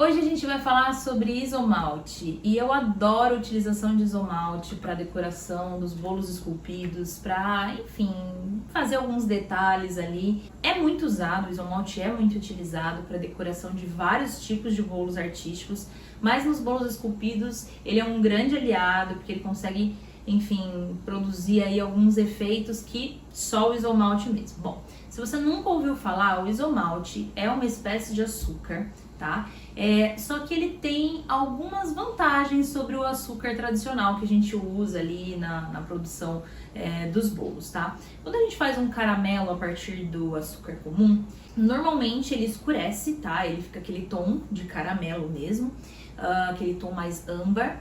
Hoje a gente vai falar sobre isomalte e eu adoro a utilização de isomalte para decoração dos bolos esculpidos, para, enfim, fazer alguns detalhes ali. É muito usado, o isomalte é muito utilizado para decoração de vários tipos de bolos artísticos, mas nos bolos esculpidos ele é um grande aliado porque ele consegue, enfim, produzir aí alguns efeitos que só o isomalte mesmo. Bom, se você nunca ouviu falar, o isomalte é uma espécie de açúcar, tá? Só que ele tem algumas vantagens sobre o açúcar tradicional que a gente usa ali na produção dos bolos, tá? Quando a gente faz um caramelo a partir do açúcar comum, normalmente ele escurece, tá? Ele fica aquele tom de caramelo mesmo, aquele tom mais âmbar.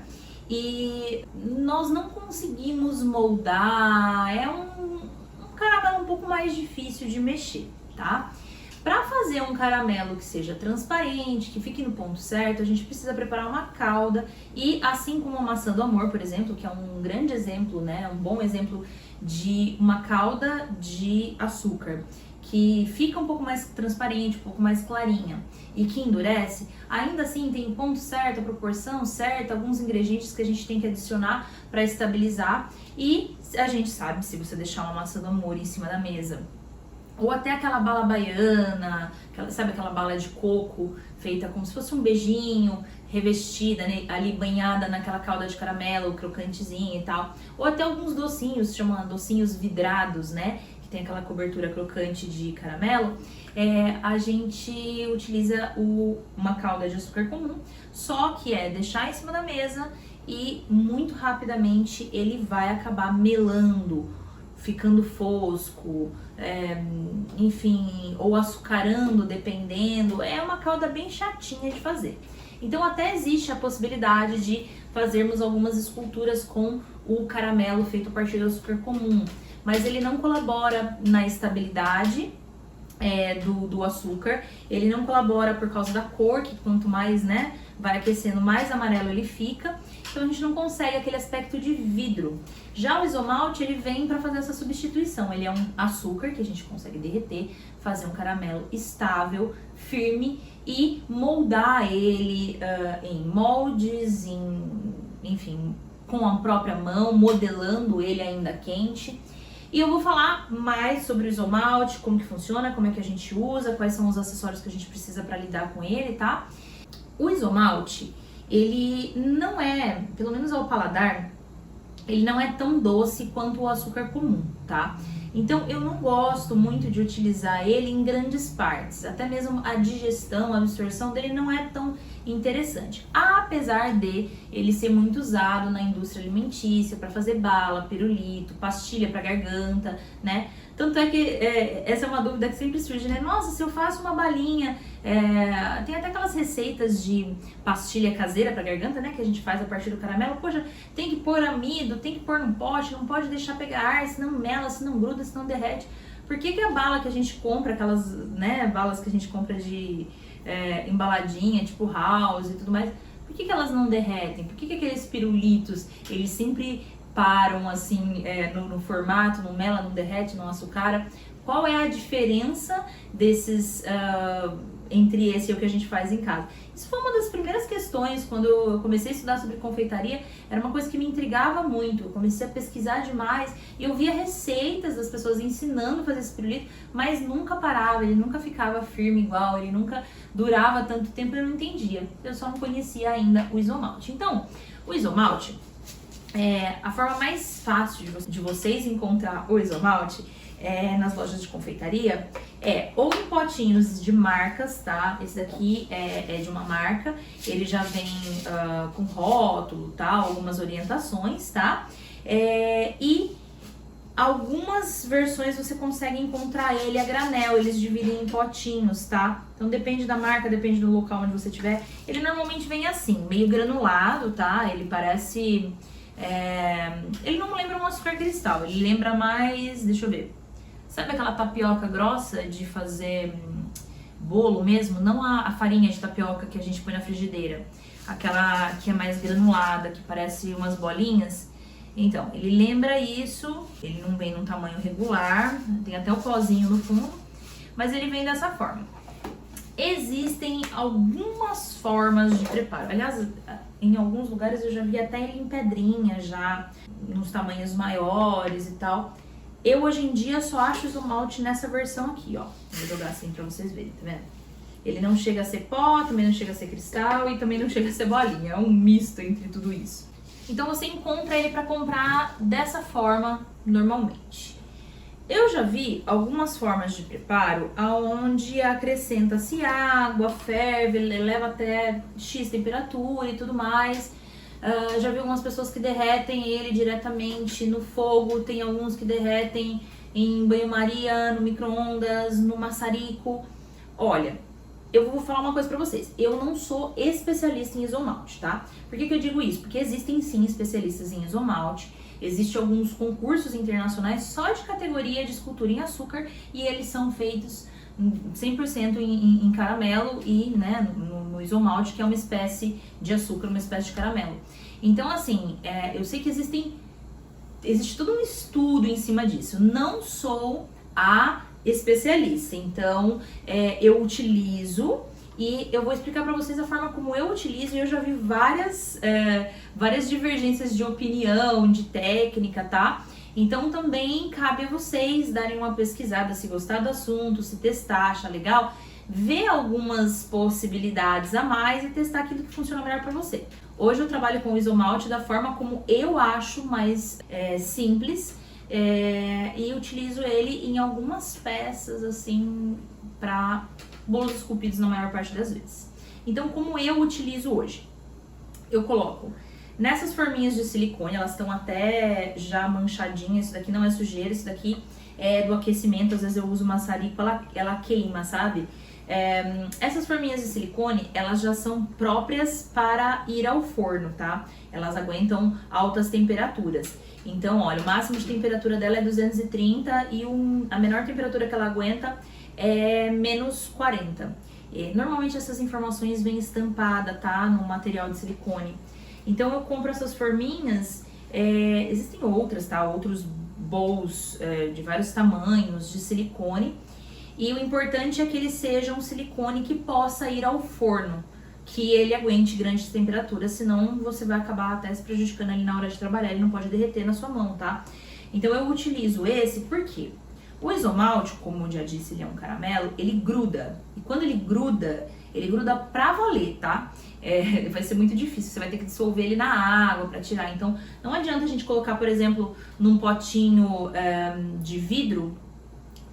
E nós não conseguimos moldar, é um caramelo um pouco mais difícil de mexer, tá? Para fazer um caramelo que seja transparente, que fique no ponto certo, a gente precisa preparar uma calda e, assim como a maçã do amor, por exemplo, que é um grande exemplo, né, um bom exemplo de uma calda de açúcar, que fica um pouco mais transparente, um pouco mais clarinha e que endurece, ainda assim tem o ponto certo, a proporção certa, alguns ingredientes que a gente tem que adicionar para estabilizar. E a gente sabe, se você deixar uma maçã do amor em cima da mesa, ou até aquela bala baiana, sabe aquela bala de coco feita como se fosse um beijinho, revestida, né, ali banhada naquela calda de caramelo, crocantezinha e tal. Ou até alguns docinhos, chamam docinhos vidrados, né, que tem aquela cobertura crocante de caramelo. A gente utiliza uma calda de açúcar comum, só que deixar em cima da mesa e muito rapidamente ele vai acabar melando, ficando fosco, enfim, ou açucarando, dependendo. É uma calda bem chatinha de fazer. Então até existe a possibilidade de fazermos algumas esculturas com o caramelo feito a partir do açúcar comum, mas ele não colabora na estabilidade do açúcar, ele não colabora por causa da cor, que quanto mais, né, vai aquecendo, mais amarelo ele fica, então a gente não consegue aquele aspecto de vidro. Já o isomalte, ele vem para fazer essa substituição, ele é um açúcar que a gente consegue derreter, fazer um caramelo estável, firme e moldar ele em moldes, enfim, com a própria mão, modelando ele ainda quente. E eu vou falar mais sobre o isomalte, como que funciona, como é que a gente usa, quais são os acessórios que a gente precisa para lidar com ele, tá? O isomalte, ele não é, pelo menos ao paladar, ele não é tão doce quanto o açúcar comum, tá? Então eu não gosto muito de utilizar ele em grandes partes, até mesmo a digestão, a absorção dele não é tão interessante. Apesar de ele ser muito usado na indústria alimentícia para fazer bala, pirulito, pastilha para garganta, né? Tanto é que essa é uma dúvida que sempre surge, né? Nossa, se eu faço uma balinha, tem até aquelas receitas de pastilha caseira para garganta, né? Que a gente faz a partir do caramelo. Poxa, tem que pôr amido, tem que pôr num pote, não pode deixar pegar ar, senão mela, senão gruda, senão derrete. Por que a bala que a gente compra, aquelas, né, balas que a gente compra de embaladinha, tipo house e tudo mais, por que elas não derretem? Por que aqueles pirulitos, eles sempre param assim no formato, não mela, não derrete, não açucara? Qual é a diferença desses entre esse e o que a gente faz em casa? Isso foi uma das primeiras questões quando eu comecei a estudar sobre confeitaria, era uma coisa que me intrigava muito. Eu comecei a pesquisar demais e eu via receitas das pessoas ensinando a fazer esse pirulito, mas nunca parava, ele nunca ficava firme igual, ele nunca durava tanto tempo, eu não entendia. Eu só não conhecia ainda o isomalte. Então, o isomalte, a forma mais fácil de vocês encontrar o isomalte nas lojas de confeitaria ou em potinhos de marcas, tá? Esse daqui é de uma marca, ele já vem com rótulo, tá? Algumas orientações, tá? E algumas versões você consegue encontrar ele a granel, eles dividem em potinhos, tá? Então depende da marca, depende do local onde você tiver. Ele normalmente vem assim, meio granulado, tá? Ele parece... ele não lembra um açúcar cristal, ele lembra mais, deixa eu ver, sabe aquela tapioca grossa de fazer bolo mesmo? Não a farinha de tapioca que a gente põe na frigideira, aquela que é mais granulada, que parece umas bolinhas. Então, ele lembra isso, ele não vem num tamanho regular, tem até o pozinho no fundo, mas ele vem dessa forma. Existem algumas formas de preparo. Aliás, em alguns lugares eu já vi até ele em pedrinha, já nos tamanhos maiores e tal. Eu hoje em dia só acho o isomalte nessa versão aqui, ó. Vou jogar assim pra vocês verem, tá vendo? Ele não chega a ser pó, também não chega a ser cristal e também não chega a ser bolinha. É um misto entre tudo isso. Então você encontra ele pra comprar dessa forma normalmente. Eu já vi algumas formas de preparo onde acrescenta-se água, ferve, leva até X temperatura e tudo mais. Já vi algumas pessoas que derretem ele diretamente no fogo, tem alguns que derretem em banho-maria, no micro-ondas, no maçarico. Olha, eu vou falar uma coisa pra vocês, eu não sou especialista em isomalte, tá? Por que eu digo isso? Porque existem sim especialistas em isomalte, existem alguns concursos internacionais só de categoria de escultura em açúcar e eles são feitos 100% em caramelo e né, no isomalte, que é uma espécie de açúcar, uma espécie de caramelo. Então, assim, eu sei que existe todo um estudo em cima disso. Não sou a especialista, então eu utilizo e eu vou explicar pra vocês a forma como eu utilizo e eu já vi várias divergências de opinião, de técnica, tá? Então também cabe a vocês darem uma pesquisada, se gostar do assunto, se testar, achar legal, ver algumas possibilidades a mais e testar aquilo que funciona melhor pra você. Hoje eu trabalho com o isomalte da forma como eu acho mais simples e utilizo ele em algumas peças assim pra bolos esculpidos na maior parte das vezes. Então como eu utilizo hoje? Eu coloco nessas forminhas de silicone, elas estão até já manchadinhas, isso daqui não é sujeira, isso daqui é do aquecimento, às vezes eu uso maçarico, ela queima, sabe? Essas forminhas de silicone, elas já são próprias para ir ao forno, tá? Elas aguentam altas temperaturas. Então, olha, o máximo de temperatura dela é 230 e a menor temperatura que ela aguenta é menos 40. Normalmente essas informações vêm estampada, tá? No material de silicone. Então eu compro essas forminhas, existem outras, tá? Outros bowls de vários tamanhos de silicone. E o importante é que ele seja um silicone que possa ir ao forno, que ele aguente grandes temperaturas, senão você vai acabar até se prejudicando ali na hora de trabalhar, ele não pode derreter na sua mão, tá? Então eu utilizo esse porque o isomalte, como eu já disse, ele é um caramelo, ele gruda. E quando ele gruda pra valer, tá? Vai ser muito difícil, você vai ter que dissolver ele na água pra tirar. Então não adianta a gente colocar, por exemplo, num potinho de vidro,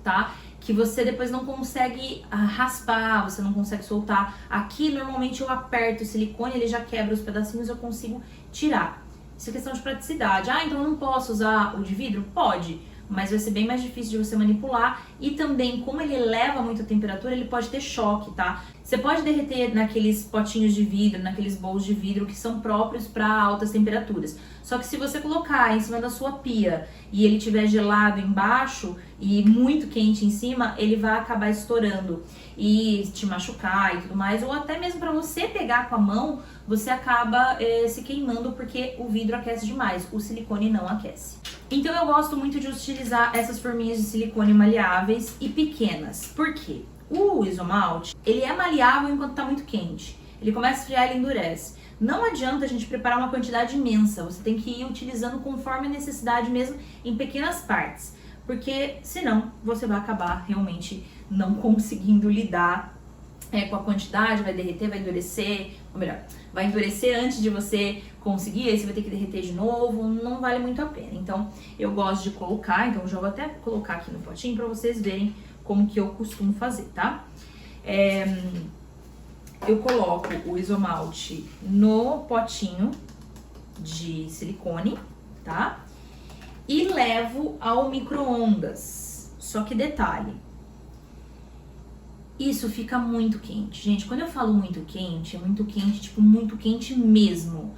tá? Que você depois não consegue raspar, você não consegue soltar. Aqui, normalmente, eu aperto o silicone, ele já quebra os pedacinhos, eu consigo tirar. Isso é questão de praticidade. Então eu não posso usar o de vidro? Pode, mas vai ser bem mais difícil de você manipular. E também, como ele leva muita temperatura, ele pode ter choque, tá? Você pode derreter naqueles potinhos de vidro, naqueles bowls de vidro que são próprios para altas temperaturas. Só que se você colocar em cima da sua pia e ele tiver gelado embaixo e muito quente em cima, ele vai acabar estourando e te machucar e tudo mais. Ou até mesmo para você pegar com a mão, você acaba se queimando porque o vidro aquece demais, o silicone não aquece. Então eu gosto muito de utilizar essas forminhas de silicone maleáveis e pequenas. Por quê? O isomalte, ele é maleável enquanto está muito quente. Ele começa a esfriar, ele endurece. Não adianta a gente preparar uma quantidade imensa, você tem que ir utilizando conforme a necessidade mesmo em pequenas partes. Porque senão você vai acabar realmente não conseguindo lidar com a quantidade, vai derreter, vai endurecer, ou melhor, vai endurecer antes de você conseguir, aí você vai ter que derreter de novo, não vale muito a pena. Então eu gosto de colocar, então eu já vou até colocar aqui no potinho para vocês verem como que eu costumo fazer, tá? Eu coloco o isomalte no potinho de silicone, tá? E levo ao micro-ondas. Só que detalhe, isso fica muito quente. Gente, quando eu falo muito quente, é muito quente, tipo, muito quente mesmo.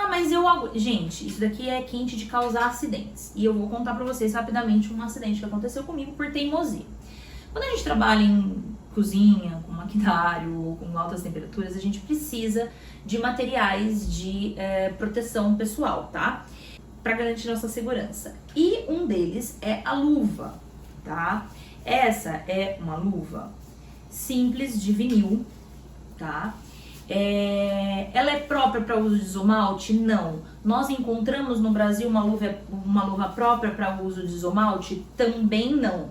Mas eu... Gente, isso daqui é quente de causar acidentes. E eu vou contar pra vocês rapidamente um acidente que aconteceu comigo por teimosia. Quando a gente trabalha em cozinha, com maquinário ou com altas temperaturas, a gente precisa de materiais de proteção pessoal, tá? Pra garantir nossa segurança. E um deles é a luva, tá? Essa é uma luva simples de vinil, tá? Ela é própria para uso de isomalte? Não. Nós encontramos no Brasil uma luva própria para uso de isomalte? Também não.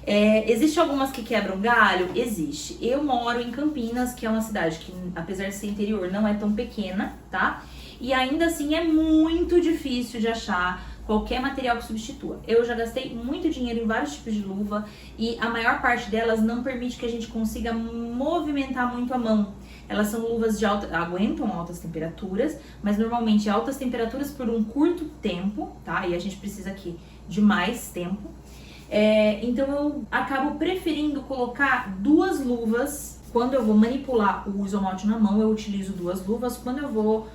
Existe algumas que quebram galho? Existe. Eu moro em Campinas, que é uma cidade que, apesar de ser interior, não é tão pequena, tá? E ainda assim é muito difícil de achar qualquer material que substitua. Eu já gastei muito dinheiro em vários tipos de luva e a maior parte delas não permite que a gente consiga movimentar muito a mão. Elas são luvas aguentam altas temperaturas, mas normalmente altas temperaturas por um curto tempo, tá? E a gente precisa aqui de mais tempo. Então eu acabo preferindo colocar 2 luvas. Quando eu vou manipular o isomalte na mão, eu utilizo 2 luvas. Quando eu vou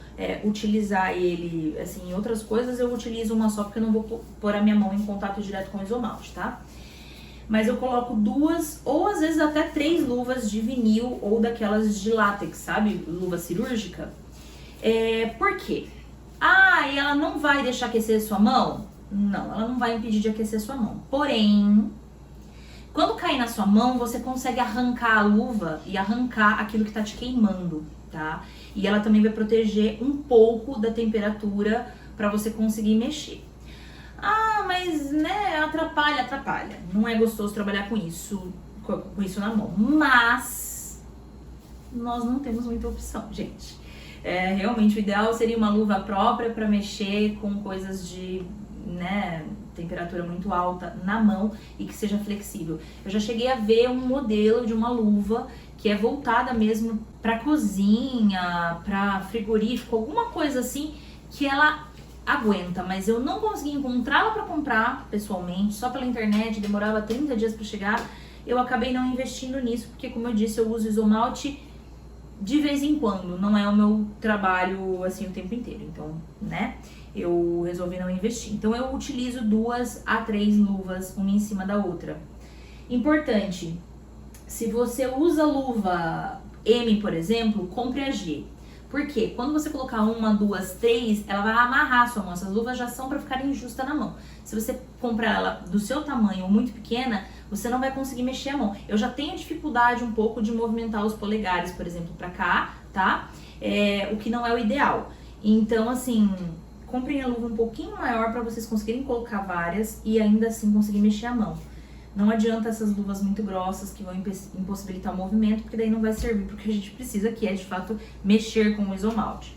utilizar ele assim, em outras coisas, eu utilizo uma só, porque eu não vou pôr a minha mão em contato direto com o isomalte, tá? Mas eu coloco 2 ou às vezes até 3 luvas de vinil ou daquelas de látex, sabe? Luva cirúrgica. Por quê? E ela não vai deixar aquecer a sua mão? Não, ela não vai impedir de aquecer a sua mão. Porém, quando cair na sua mão, você consegue arrancar a luva e arrancar aquilo que tá te queimando, tá? E ela também vai proteger um pouco da temperatura para você conseguir mexer. Mas, né, atrapalha. Não é gostoso trabalhar com isso na mão. Mas nós não temos muita opção, gente. Realmente o ideal seria uma luva própria para mexer com coisas de, né, temperatura muito alta na mão e que seja flexível. Eu já cheguei a ver um modelo de uma luva que é voltada mesmo para cozinha, para frigorífico, alguma coisa assim, que ela aguenta, mas eu não consegui encontrá-la para comprar pessoalmente, só pela internet, demorava 30 dias para chegar. Eu acabei não investindo nisso, porque como eu disse, eu uso isomalte de vez em quando, não é o meu trabalho assim o tempo inteiro, então, né, eu resolvi não investir. Então eu utilizo 2 a 3 luvas, uma em cima da outra. Importante, se você usa luva M, por exemplo, compre a G. Porque quando você colocar 1, 2, 3, ela vai amarrar a sua mão. Essas luvas já são para ficarem justas na mão. Se você comprar ela do seu tamanho ou muito pequena, você não vai conseguir mexer a mão. Eu já tenho dificuldade um pouco de movimentar os polegares, por exemplo, para cá, tá? O que não é o ideal. Então, assim, comprem a luva um pouquinho maior para vocês conseguirem colocar várias e ainda assim conseguir mexer a mão. Não adianta essas luvas muito grossas que vão impossibilitar o movimento, porque daí não vai servir para o que a gente precisa, que é de fato mexer com o isomalte.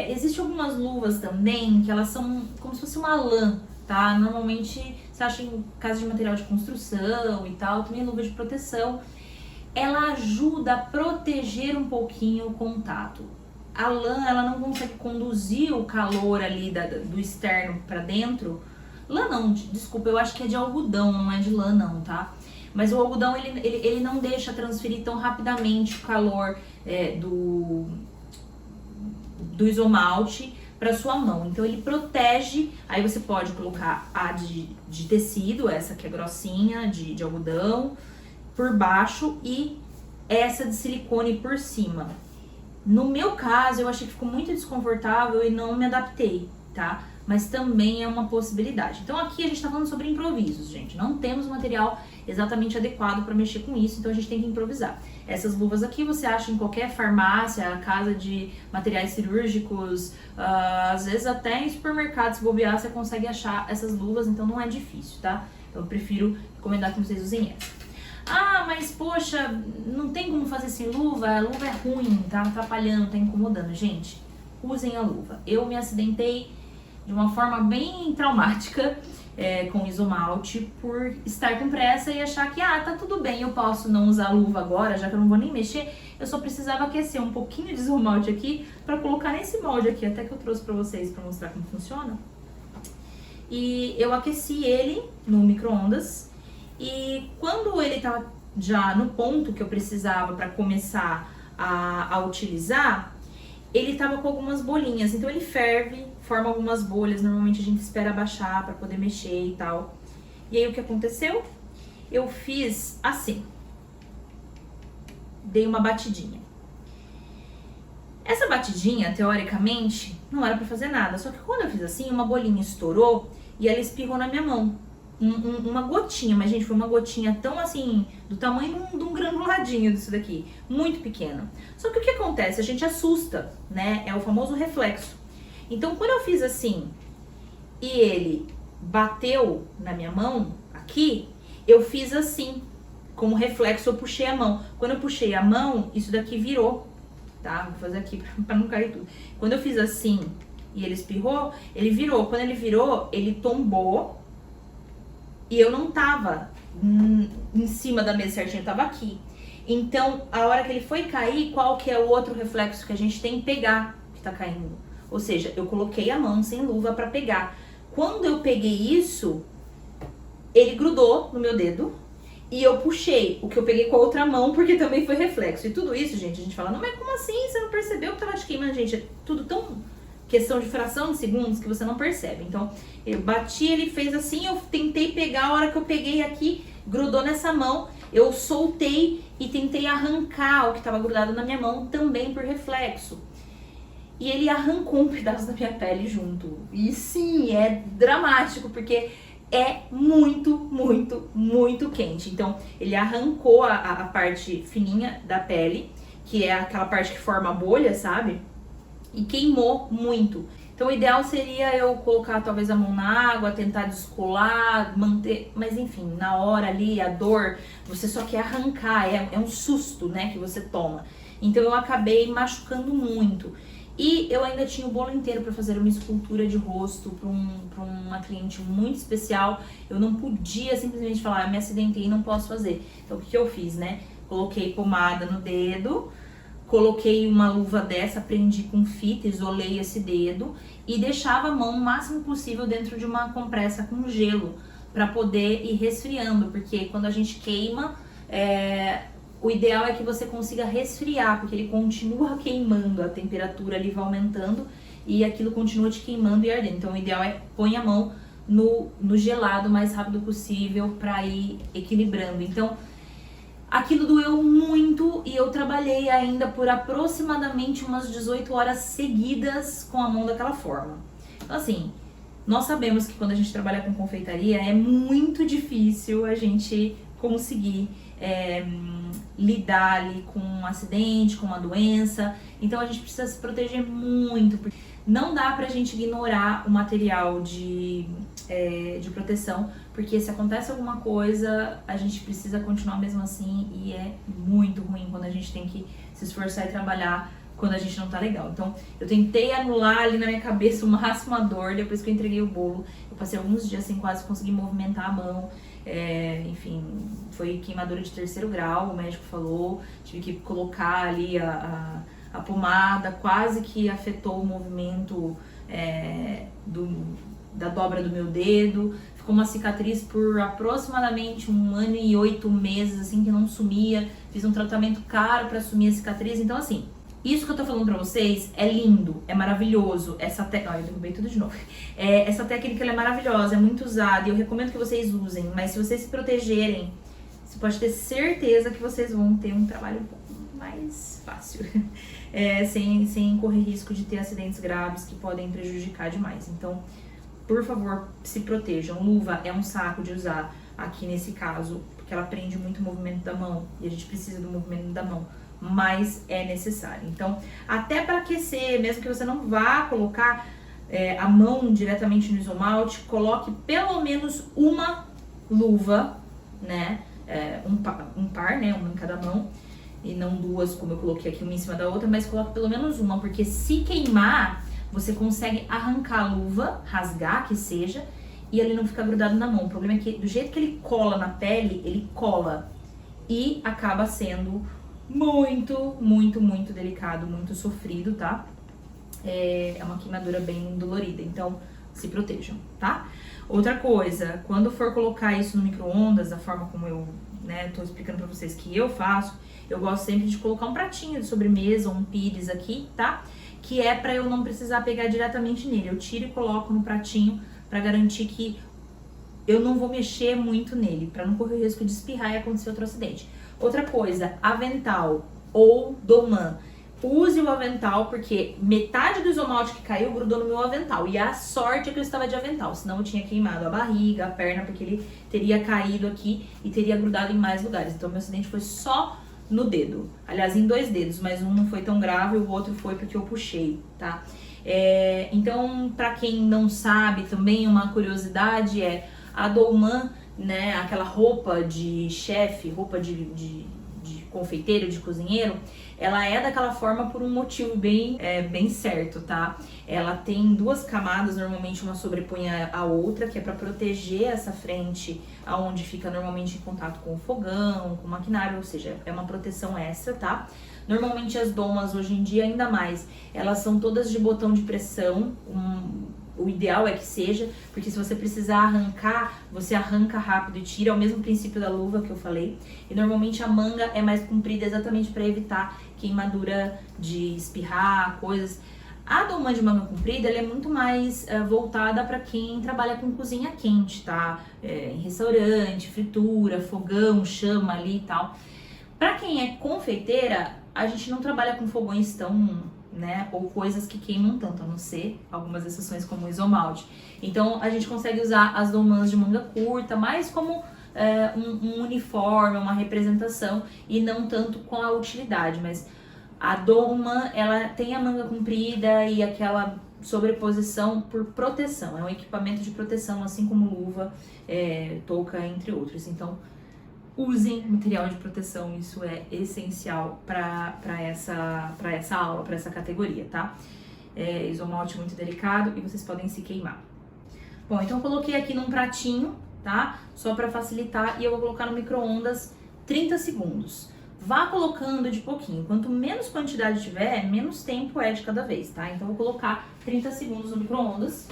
Existem algumas luvas também que elas são como se fosse uma lã, tá? Normalmente você acha em casa de material de construção e tal, também luva de proteção. Ela ajuda a proteger um pouquinho o contato. A lã, ela não consegue conduzir o calor ali do externo para dentro. Lã não, desculpa, eu acho que é de algodão, não é de lã não, tá? Mas o algodão, ele não deixa transferir tão rapidamente o calor do isomalte para sua mão. Então ele protege, aí você pode colocar a de tecido, essa que é grossinha, de algodão, por baixo e essa de silicone por cima. No meu caso, eu achei que ficou muito desconfortável e não me adaptei, tá? Mas também é uma possibilidade. Então aqui a gente tá falando sobre improvisos, gente. Não temos material exatamente adequado para mexer com isso, então a gente tem que improvisar. Essas luvas aqui você acha em qualquer farmácia, casa de materiais cirúrgicos, às vezes até em supermercado, se bobear, você consegue achar essas luvas, então não é difícil, tá? Então eu prefiro recomendar que vocês usem essa. Mas poxa, não tem como fazer sem luva? A luva é ruim, tá atrapalhando, tá incomodando. Gente, usem a luva. Eu me acidentei de uma forma bem traumática com isomalte por estar com pressa e achar que tá tudo bem, eu posso não usar a luva agora, já que eu não vou nem mexer. Eu só precisava aquecer um pouquinho de isomalte aqui para colocar nesse molde aqui, até que eu trouxe para vocês para mostrar como funciona. E eu aqueci ele no micro-ondas e quando ele tava já no ponto que eu precisava para começar a utilizar, ele tava com algumas bolinhas, então ele ferve, forma algumas bolhas, normalmente a gente espera baixar para poder mexer e tal. E aí o que aconteceu? Eu fiz assim, dei uma batidinha. Essa batidinha, teoricamente, não era para fazer nada, só que quando eu fiz assim, uma bolinha estourou e ela espirrou na minha mão. uma gotinha, mas gente, foi uma gotinha tão assim, do tamanho de um granuladinho disso daqui, muito pequena. Só que o que acontece? A gente assusta, né? É o famoso reflexo. Então, quando eu fiz assim e ele bateu na minha mão, aqui, eu fiz assim, como reflexo, eu puxei a mão. Quando eu puxei a mão, isso daqui virou, tá? Vou fazer aqui pra não cair tudo. Quando eu fiz assim e ele espirrou, ele virou. Quando ele virou, ele tombou e eu não tava em cima da mesa certinho, eu tava aqui. Então, a hora que ele foi cair, qual que é o outro reflexo que a gente tem? Pegar o que tá caindo. Ou seja, eu coloquei a mão sem luva pra pegar. Quando eu peguei isso, ele grudou no meu dedo e eu puxei o que eu peguei com a outra mão, porque também foi reflexo. E tudo isso, gente, a gente fala, não, mas como assim? Você não percebeu que tava te queimando? Gente, é tudo tão questão de fração de segundos que você não percebe. Então, eu bati, ele fez assim, eu tentei pegar, a hora que eu peguei aqui, grudou nessa mão, eu soltei e tentei arrancar o que estava grudado na minha mão, também por reflexo. E ele arrancou um pedaço da minha pele junto. E sim, é dramático, porque é muito, muito, muito quente. Então, ele arrancou a parte fininha da pele, que é aquela parte que forma a bolha, sabe? E queimou muito. Então, o ideal seria eu colocar talvez a mão na água, tentar descolar, manter... Mas, enfim, na hora ali, a dor, você só quer arrancar, é um susto, né, que você toma. Então, eu acabei machucando muito. E eu ainda tinha o bolo inteiro para fazer uma escultura de rosto para uma cliente muito especial. Eu não podia simplesmente falar, eu me acidentei e não posso fazer. Então, o que eu fiz, né? Coloquei pomada no dedo, coloquei uma luva dessa, prendi com fita, isolei esse dedo e deixava a mão o máximo possível dentro de uma compressa com gelo para poder ir resfriando, porque quando a gente queima, o ideal é que você consiga resfriar, porque ele continua queimando, a temperatura ali vai aumentando e aquilo continua te queimando e ardendo. Então o ideal é põe a mão no gelado o mais rápido possível para ir equilibrando. Então aquilo doeu muito e eu trabalhei ainda por aproximadamente umas 18 horas seguidas com a mão daquela forma. Então assim, nós sabemos que quando a gente trabalha com confeitaria é muito difícil a gente conseguir lidar ali com um acidente, com uma doença. Então a gente precisa se proteger muito, porque não dá pra gente ignorar o material de proteção, porque se acontece alguma coisa, a gente precisa continuar mesmo assim e é muito ruim quando a gente tem que se esforçar e trabalhar quando a gente não tá legal. Então eu tentei anular ali na minha cabeça o máximo a dor, depois que eu entreguei o bolo, eu passei alguns dias sem quase conseguir movimentar a mão. Enfim, foi queimadura de 3º grau, o médico falou, tive que colocar ali a pomada, quase que afetou o movimento da dobra do meu dedo, ficou uma cicatriz por aproximadamente 1 ano e 8 meses, assim, que não sumia, fiz um tratamento caro pra sumir a cicatriz, então assim, isso que eu tô falando pra vocês é lindo, é maravilhoso, essa técnica, eu derrubei tudo de novo, essa técnica ela é maravilhosa, é muito usada e eu recomendo que vocês usem, mas se vocês se protegerem, você pode ter certeza que vocês vão ter um trabalho um pouco mais fácil, sem correr risco de ter acidentes graves que podem prejudicar demais. Então, por favor, se protejam. Luva é um saco de usar aqui nesse caso, porque ela prende muito o movimento da mão e a gente precisa do movimento da mão, mas é necessário. Então, até para aquecer, mesmo que você não vá colocar a mão diretamente no isomalte, coloque pelo menos uma luva, né? Um par, né? Uma em cada mão, e não duas, como eu coloquei aqui, uma em cima da outra, mas coloque pelo menos uma, porque se queimar, você consegue arrancar a luva, rasgar que seja, e ele não fica grudado na mão. O problema é que do jeito que ele cola na pele, ele cola e acaba sendo muito, muito, muito delicado, muito sofrido, tá? É uma queimadura bem dolorida, então se protejam, tá? Outra coisa, quando for colocar isso no micro-ondas, da forma como eu, tô explicando pra vocês que eu faço, eu gosto sempre de colocar um pratinho de sobremesa ou um pires aqui, tá? Que é pra eu não precisar pegar diretamente nele. Eu tiro e coloco no pratinho pra garantir que eu não vou mexer muito nele, pra não correr o risco de espirrar e acontecer outro acidente. Outra coisa, avental ou domã. use o avental, porque metade do isomalte que caiu grudou no meu avental. E a sorte é que eu estava de avental, senão eu tinha queimado a barriga, a perna, porque ele teria caído aqui e teria grudado em mais lugares. Então meu acidente foi só no dedo. Aliás, em 2 dedos, mas um não foi tão grave, o outro foi porque eu puxei, tá? Então, pra quem não sabe, também uma curiosidade é a Dolman, né, aquela roupa de chefe, roupa de confeiteiro, de cozinheiro, ela é daquela forma por um motivo bem certo, tá? Ela tem 2 camadas, normalmente uma sobrepõe a outra, que é para proteger essa frente, aonde fica normalmente em contato com o fogão, com o maquinário, ou seja, é uma proteção extra, tá? Normalmente as domas hoje em dia, ainda mais, elas são todas de botão de pressão, o ideal é que seja, porque se você precisar arrancar, você arranca rápido e tira, é o mesmo princípio da luva que eu falei. E normalmente a manga é mais comprida exatamente para evitar queimadura de espirrar, coisas. A Dolman de manga comprida, ela é muito mais voltada para quem trabalha com cozinha quente, tá? Em restaurante, fritura, fogão, chama ali e tal. Para quem é confeiteira, a gente não trabalha com fogões tão, né, ou coisas que queimam tanto, a não ser algumas exceções como o isomalte. Então a gente consegue usar as Dolmans de manga curta, mais como um uniforme, uma representação, e não tanto com a utilidade. Mas a Dolman, ela tem a manga comprida e aquela sobreposição por proteção, é um equipamento de proteção, assim como luva, touca, entre outros. Então usem material de proteção, isso é essencial para essa aula, para essa categoria, tá? Isomalte muito delicado e vocês podem se queimar. Bom, então eu coloquei aqui num pratinho, tá? Só para facilitar, e eu vou colocar no micro-ondas 30 segundos. Vá colocando de pouquinho, quanto menos quantidade tiver, menos tempo é de cada vez, tá? Então eu vou colocar 30 segundos no micro-ondas.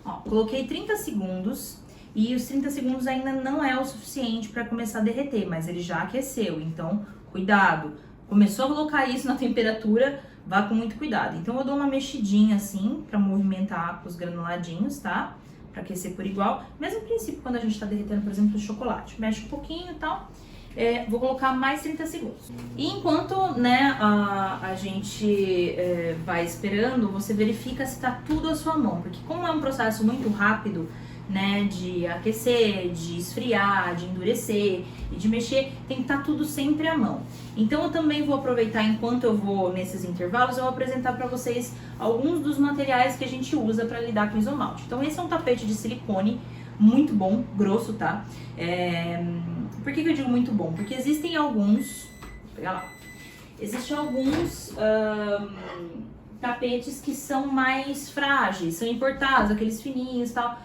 Ó, coloquei 30 segundos. E os 30 segundos ainda não é o suficiente para começar a derreter, mas ele já aqueceu, então cuidado. Começou a colocar isso na temperatura, vá com muito cuidado. Então eu dou uma mexidinha assim para movimentar os granuladinhos, tá? Para aquecer por igual. Mesmo princípio quando a gente está derretendo, por exemplo, o chocolate. Mexe um pouquinho e tal. Vou colocar mais 30 segundos. E enquanto, né, a gente vai esperando, você verifica se tá tudo à sua mão. Porque como é um processo muito rápido, né, de aquecer, de esfriar, de endurecer e de mexer, tem que estar tudo sempre à mão. Então eu também vou aproveitar, enquanto eu vou nesses intervalos, eu vou apresentar para vocês alguns dos materiais que a gente usa para lidar com isomalte. Então esse é um tapete de silicone muito bom, grosso, tá? Por que eu digo muito bom? Porque existem alguns, vou pegar lá, existem alguns tapetes que são mais frágeis, são importados, aqueles fininhos e tal.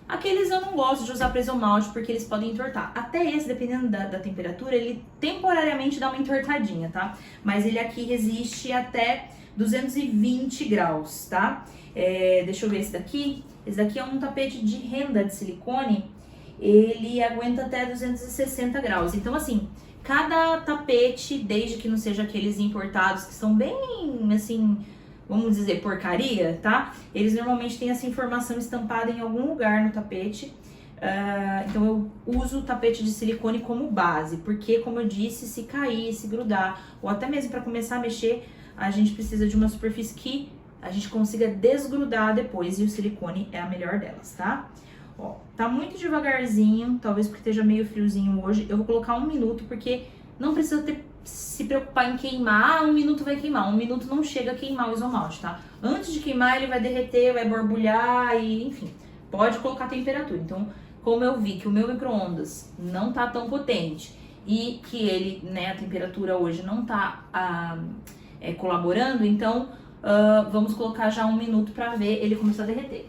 Aqueles eu não gosto de usar para isomalte porque eles podem entortar. Até esse, dependendo da temperatura, ele temporariamente dá uma entortadinha, tá? Mas ele aqui resiste até 220 graus, tá? Deixa eu ver esse daqui. Esse daqui é um tapete de renda de silicone. Ele aguenta até 260 graus. Então, assim, cada tapete, desde que não seja aqueles importados que são bem, assim, vamos dizer, porcaria, tá? Eles normalmente têm essa informação estampada em algum lugar no tapete. Então eu uso o tapete de silicone como base, porque, como eu disse, se cair, se grudar, ou até mesmo para começar a mexer, a gente precisa de uma superfície que a gente consiga desgrudar depois, e o silicone é a melhor delas, tá? Ó, tá muito devagarzinho, talvez porque esteja meio friozinho hoje. Eu vou colocar 1 minuto, porque não precisa se preocupar em queimar. 1 minuto vai queimar, 1 minuto não chega a queimar o isomalte, tá? Antes de queimar ele vai derreter, vai borbulhar e, enfim, pode colocar temperatura. Então, como eu vi que o meu micro-ondas não tá tão potente e que ele, né, a temperatura hoje não tá colaborando, então vamos colocar já 1 minuto pra ver ele começar a derreter.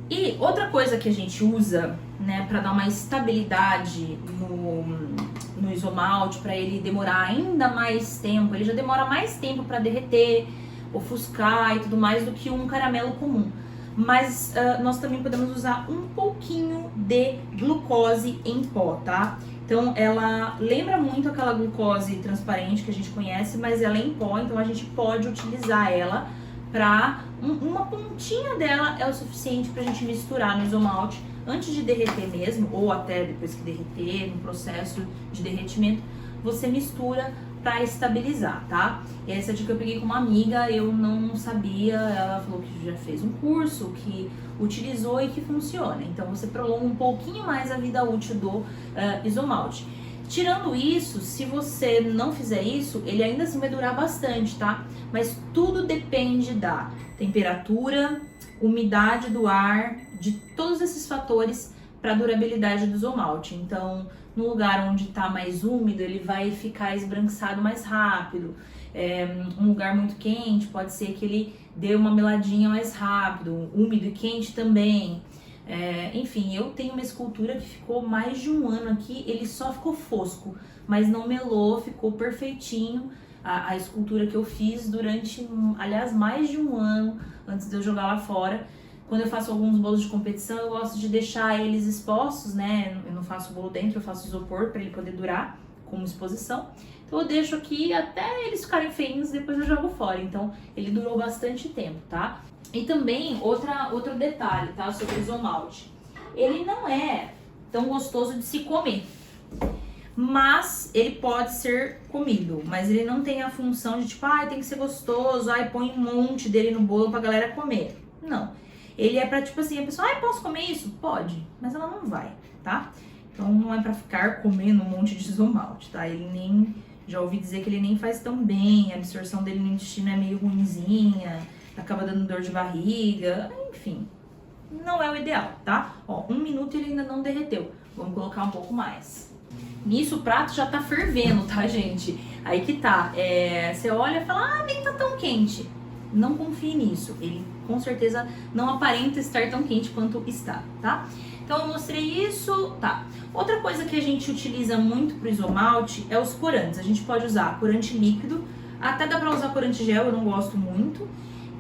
E outra coisa que a gente usa, né, para dar uma estabilidade no isomalte, para ele demorar ainda mais tempo, ele já demora mais tempo para derreter, ofuscar e tudo mais do que um caramelo comum. Mas nós também podemos usar um pouquinho de glucose em pó, tá? Então ela lembra muito aquela glucose transparente que a gente conhece, mas ela é em pó, então a gente pode utilizar ela para uma pontinha dela é o suficiente pra gente misturar no isomalte antes de derreter mesmo, ou até depois que derreter, no processo de derretimento, você mistura para estabilizar, tá? Essa dica eu peguei com uma amiga, eu não sabia, ela falou que já fez um curso, que utilizou e que funciona. Então você prolonga um pouquinho mais a vida útil do isomalte. Tirando isso, se você não fizer isso, ele ainda assim vai durar bastante, tá? Mas tudo depende da temperatura, umidade do ar, de todos esses fatores para a durabilidade do isomalte. Então, no lugar onde está mais úmido, ele vai ficar esbranquiçado mais rápido. Um lugar muito quente, pode ser que ele dê uma meladinha mais rápido, úmido e quente também. Enfim, eu tenho uma escultura que ficou mais de um ano aqui, ele só ficou fosco, mas não melou, ficou perfeitinho. A escultura que eu fiz durante, aliás, mais de um ano antes de eu jogar lá fora. Quando eu faço alguns bolos de competição, eu gosto de deixar eles expostos, né? Eu não faço o bolo dentro, eu faço isopor para ele poder durar como exposição. Então eu deixo aqui até eles ficarem feinhos, depois eu jogo fora. Então ele durou bastante tempo, tá? E também outro detalhe, tá? Sobre o isomalte. Ele não é tão gostoso de se comer, mas ele pode ser comido. Mas ele não tem a função de tipo, tem que ser gostoso, põe um monte dele no bolo pra galera comer. Não. Ele é pra, tipo assim, a pessoa, posso comer isso? Pode, mas ela não vai, tá? Então não é pra ficar comendo um monte de isomalte, tá? Ele nem, já ouvi dizer que ele nem faz tão bem, a absorção dele no intestino é meio ruinzinha, acaba dando dor de barriga, enfim. Não é o ideal, tá? Ó, 1 minuto ele ainda não derreteu, vamos colocar um pouco mais. Nisso o prato já tá fervendo, tá, gente? Aí que tá, você olha e fala, nem tá tão quente. Não confie nisso, ele com certeza não aparenta estar tão quente quanto está, tá? Então eu mostrei isso, tá. Outra coisa que a gente utiliza muito pro isomalte é os corantes. A gente pode usar corante líquido, até dá pra usar corante gel, eu não gosto muito.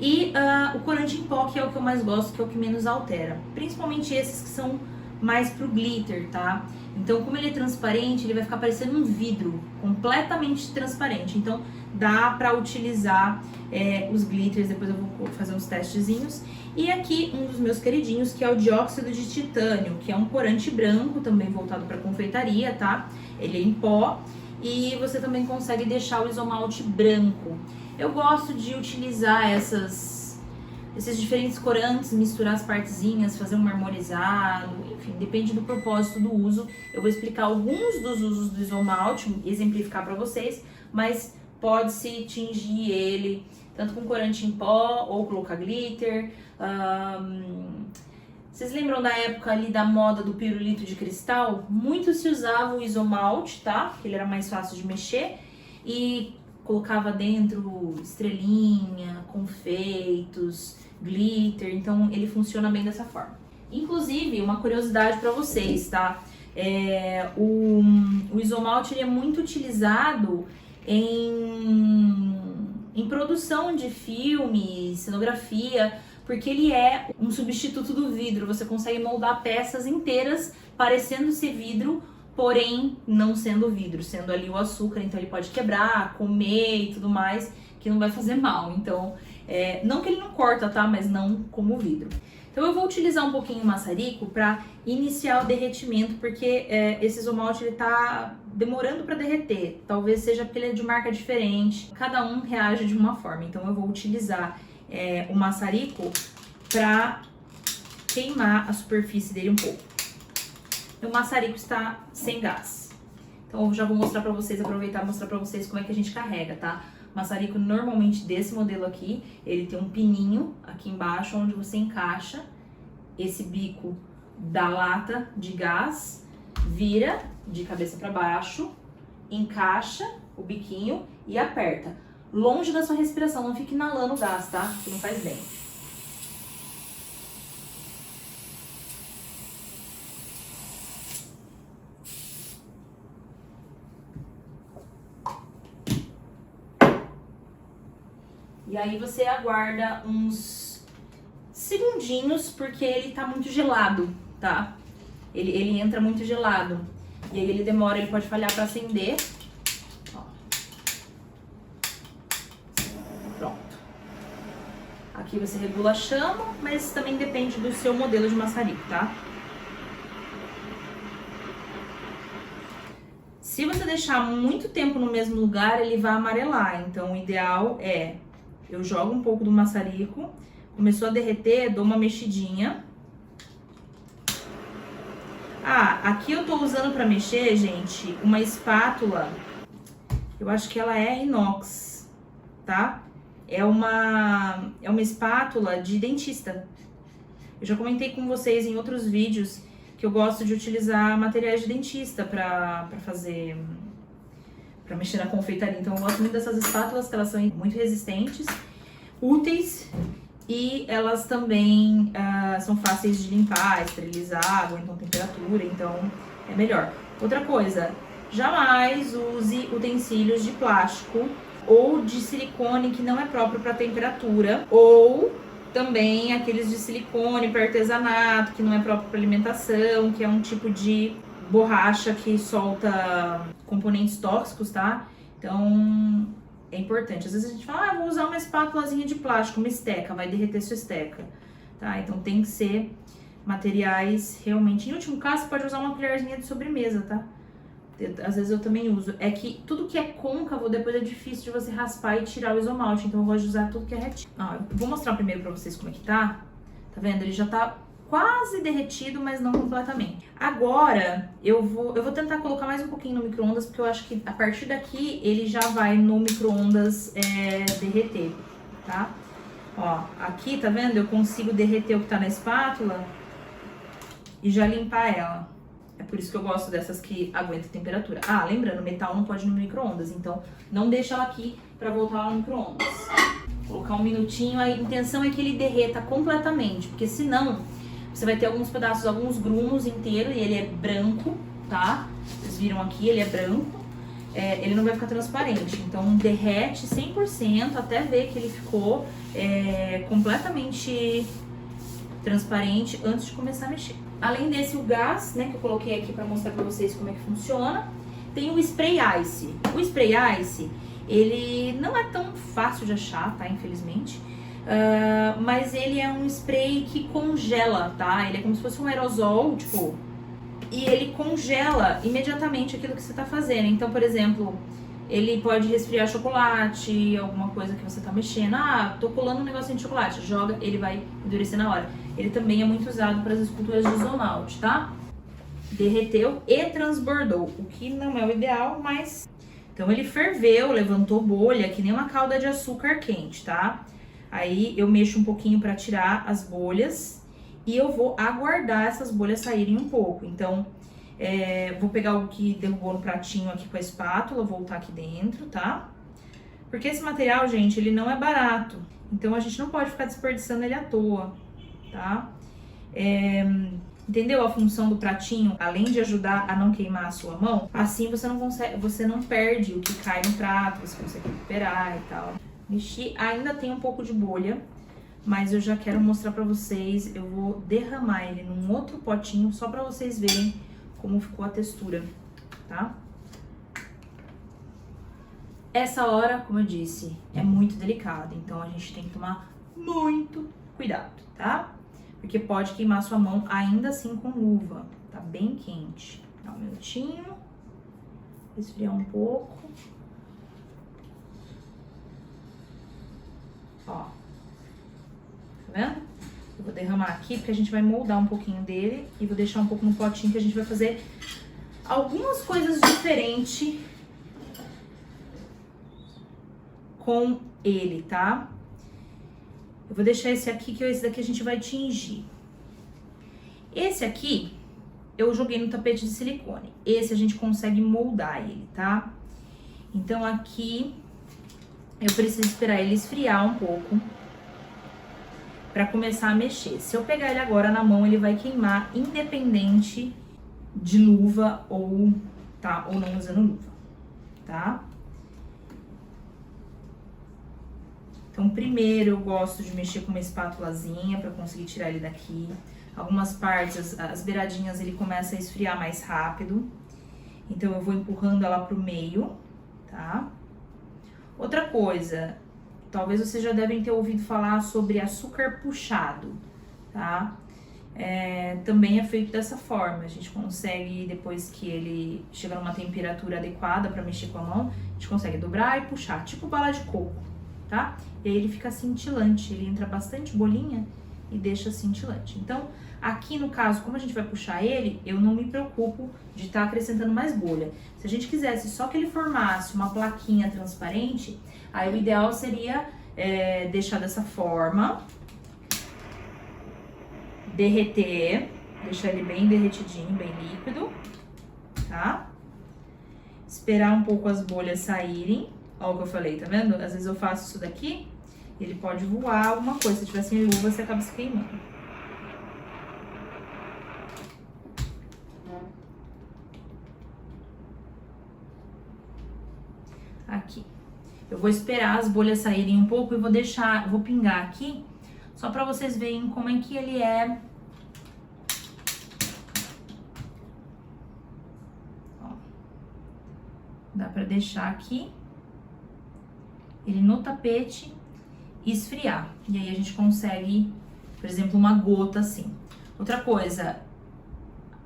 E o corante em pó, que é o que eu mais gosto, que é o que menos altera. Principalmente esses que são mais pro glitter, tá? Então, como ele é transparente, ele vai ficar parecendo um vidro, completamente transparente. Então, dá pra utilizar os glitters, depois eu vou fazer uns testezinhos. E aqui, um dos meus queridinhos, que é o dióxido de titânio, que é um corante branco, também voltado pra confeitaria, tá? Ele é em pó e você também consegue deixar o isomalte branco. Eu gosto de utilizar esses diferentes corantes, misturar as partezinhas, fazer um marmorizado, enfim, depende do propósito do uso. Eu vou explicar alguns dos usos do isomalte, exemplificar para vocês, mas pode-se tingir ele tanto com corante em pó ou colocar glitter. Vocês lembram da época ali da moda do pirulito de cristal? Muito se usava o isomalte, tá? Porque ele era mais fácil de mexer e colocava dentro estrelinha, confeitos, glitter, então ele funciona bem dessa forma. Inclusive, uma curiosidade para vocês, tá? O isomalte ele é muito utilizado em produção de filme, cenografia, porque ele é um substituto do vidro. Você consegue moldar peças inteiras parecendo ser vidro, porém não sendo vidro, sendo ali o açúcar, então ele pode quebrar, comer e tudo mais, que não vai fazer mal. Então, não que ele não corta, tá? Mas não como vidro. Então eu vou utilizar um pouquinho o maçarico para iniciar o derretimento, porque esse isomalte ele tá demorando para derreter. Talvez seja porque ele é de marca diferente, cada um reage de uma forma. Então eu vou utilizar o maçarico para queimar a superfície dele um pouco. O maçarico está sem gás. Então eu já vou mostrar pra vocês, aproveitar e mostrar pra vocês como é que a gente carrega, tá? O maçarico normalmente desse modelo aqui, ele tem um pininho aqui embaixo onde você encaixa esse bico da lata de gás, vira de cabeça pra baixo, encaixa o biquinho e aperta. Longe da sua respiração, não fique inalando o gás, tá? Que não faz bem. E aí você aguarda uns segundinhos, porque ele tá muito gelado, tá? Ele entra muito gelado. E aí ele demora, ele pode falhar pra acender. Ó. Pronto. Aqui você regula a chama, mas também depende do seu modelo de maçarico, tá? Se você deixar muito tempo no mesmo lugar, ele vai amarelar. Então, o ideal é, eu jogo um pouco do maçarico, começou a derreter, dou uma mexidinha. Ah, aqui eu tô usando pra mexer, gente, uma espátula, eu acho que ela é inox, tá? É uma espátula de dentista. Eu já comentei com vocês em outros vídeos que eu gosto de utilizar materiais de dentista pra mexer na confeitaria. Então eu gosto muito dessas espátulas, que elas são muito resistentes, úteis e elas também são fáceis de limpar, esterilizar, aguentam temperatura, então é melhor. Outra coisa, jamais use utensílios de plástico ou de silicone que não é próprio para temperatura, ou também aqueles de silicone para artesanato, que não é próprio para alimentação, que é um tipo de borracha que solta componentes tóxicos, tá? Então, é importante. Às vezes a gente fala, vou usar uma espátulazinha de plástico, uma esteca, vai derreter sua esteca, tá? Então tem que ser materiais realmente... Em último caso, você pode usar uma colherzinha de sobremesa, tá? Às vezes eu também uso. É que tudo que é côncavo, depois é difícil de você raspar e tirar o isomalte. Então eu gosto de usar tudo que é retinho. Eu vou mostrar primeiro pra vocês como é que tá. Tá vendo? Ele já tá quase derretido, mas não completamente. Agora, eu vou tentar colocar mais um pouquinho no micro-ondas, porque eu acho que a partir daqui ele já vai no micro-ondas derreter, tá? Ó, aqui, tá vendo? Eu consigo derreter o que tá na espátula e já limpar ela. É por isso que eu gosto dessas que aguentam temperatura. Ah, lembrando, metal não pode ir no micro-ondas, então não deixa ela aqui pra voltar lá no micro-ondas. Vou colocar um minutinho, a intenção é que ele derreta completamente, porque senão você vai ter alguns pedaços, alguns grumos inteiros e ele é branco, tá? Vocês viram aqui, ele é branco, ele não vai ficar transparente. Então derrete 100% até ver que ele ficou completamente transparente antes de começar a mexer. Além desse, o gás, né, que eu coloquei aqui pra mostrar pra vocês como é que funciona, tem o spray ice. O spray ice, ele não é tão fácil de achar, tá, infelizmente, mas ele é um spray que congela, tá? Ele é como se fosse um aerosol, tipo, e ele congela imediatamente aquilo que você tá fazendo. Então, por exemplo, ele pode resfriar chocolate, alguma coisa que você tá mexendo. Ah, tô colando um negocinho de chocolate, joga, ele vai endurecer na hora. Ele também é muito usado para as esculturas de isomalte, tá? Derreteu e transbordou, o que não é o ideal, mas... Então ele ferveu, levantou bolha, que nem uma calda de açúcar quente, tá? Aí eu mexo um pouquinho para tirar as bolhas e eu vou aguardar essas bolhas saírem um pouco. Então, vou pegar o que derrubou no pratinho aqui com a espátula, voltar aqui dentro, tá? Porque esse material, gente, ele não é barato. Então a gente não pode ficar desperdiçando ele à toa, tá? Entendeu a função do pratinho? Além de ajudar a não queimar a sua mão, assim você não perde o que cai no prato, você consegue recuperar e tal. Mexi, ainda tem um pouco de bolha, mas eu já quero mostrar pra vocês. Eu vou derramar ele num outro potinho só pra vocês verem como ficou a textura, tá? Essa hora, como eu disse, é muito delicada, então a gente tem que tomar muito cuidado, tá? Porque pode queimar sua mão ainda assim com luva, tá bem quente. Dá um minutinho, esfriar um pouco. Ó, tá vendo? Eu vou derramar aqui porque a gente vai moldar um pouquinho dele e vou deixar um pouco no potinho que a gente vai fazer algumas coisas diferentes com ele, tá? Eu vou deixar esse aqui, que esse daqui a gente vai tingir. Esse aqui, eu joguei no tapete de silicone. Esse a gente consegue moldar ele, tá? Então aqui, eu preciso esperar ele esfriar um pouco pra começar a mexer. Se eu pegar ele agora na mão, ele vai queimar, independente de luva ou não usando luva, tá? Então, primeiro eu gosto de mexer com uma espátulazinha pra conseguir tirar ele daqui. Algumas partes, as beiradinhas, ele começa a esfriar mais rápido. Então, eu vou empurrando ela pro meio, tá? Outra coisa, talvez vocês já devem ter ouvido falar sobre açúcar puxado, tá? também é feito dessa forma. A gente consegue, depois que ele chega numa temperatura adequada para mexer com a mão, a gente consegue dobrar e puxar, tipo bala de coco, tá? E aí ele fica cintilante, ele entra bastante bolinha e deixa cintilante. Então, aqui no caso, como a gente vai puxar ele, eu não me preocupo de estar acrescentando mais bolha. Se a gente quisesse só que ele formasse uma plaquinha transparente, aí o ideal seria deixar dessa forma, derreter, deixar ele bem derretidinho, bem líquido, tá? Esperar um pouco as bolhas saírem. Olha o que eu falei, tá vendo? Às vezes eu faço isso daqui, ele pode voar alguma coisa. Se tiver sem luva, você acaba se queimando. Aqui. Eu vou esperar as bolhas saírem um pouco e vou pingar aqui, só pra vocês verem como é que ele é. Ó. Dá pra deixar aqui, ele no tapete e esfriar. E aí a gente consegue, por exemplo, uma gota assim. Outra coisa,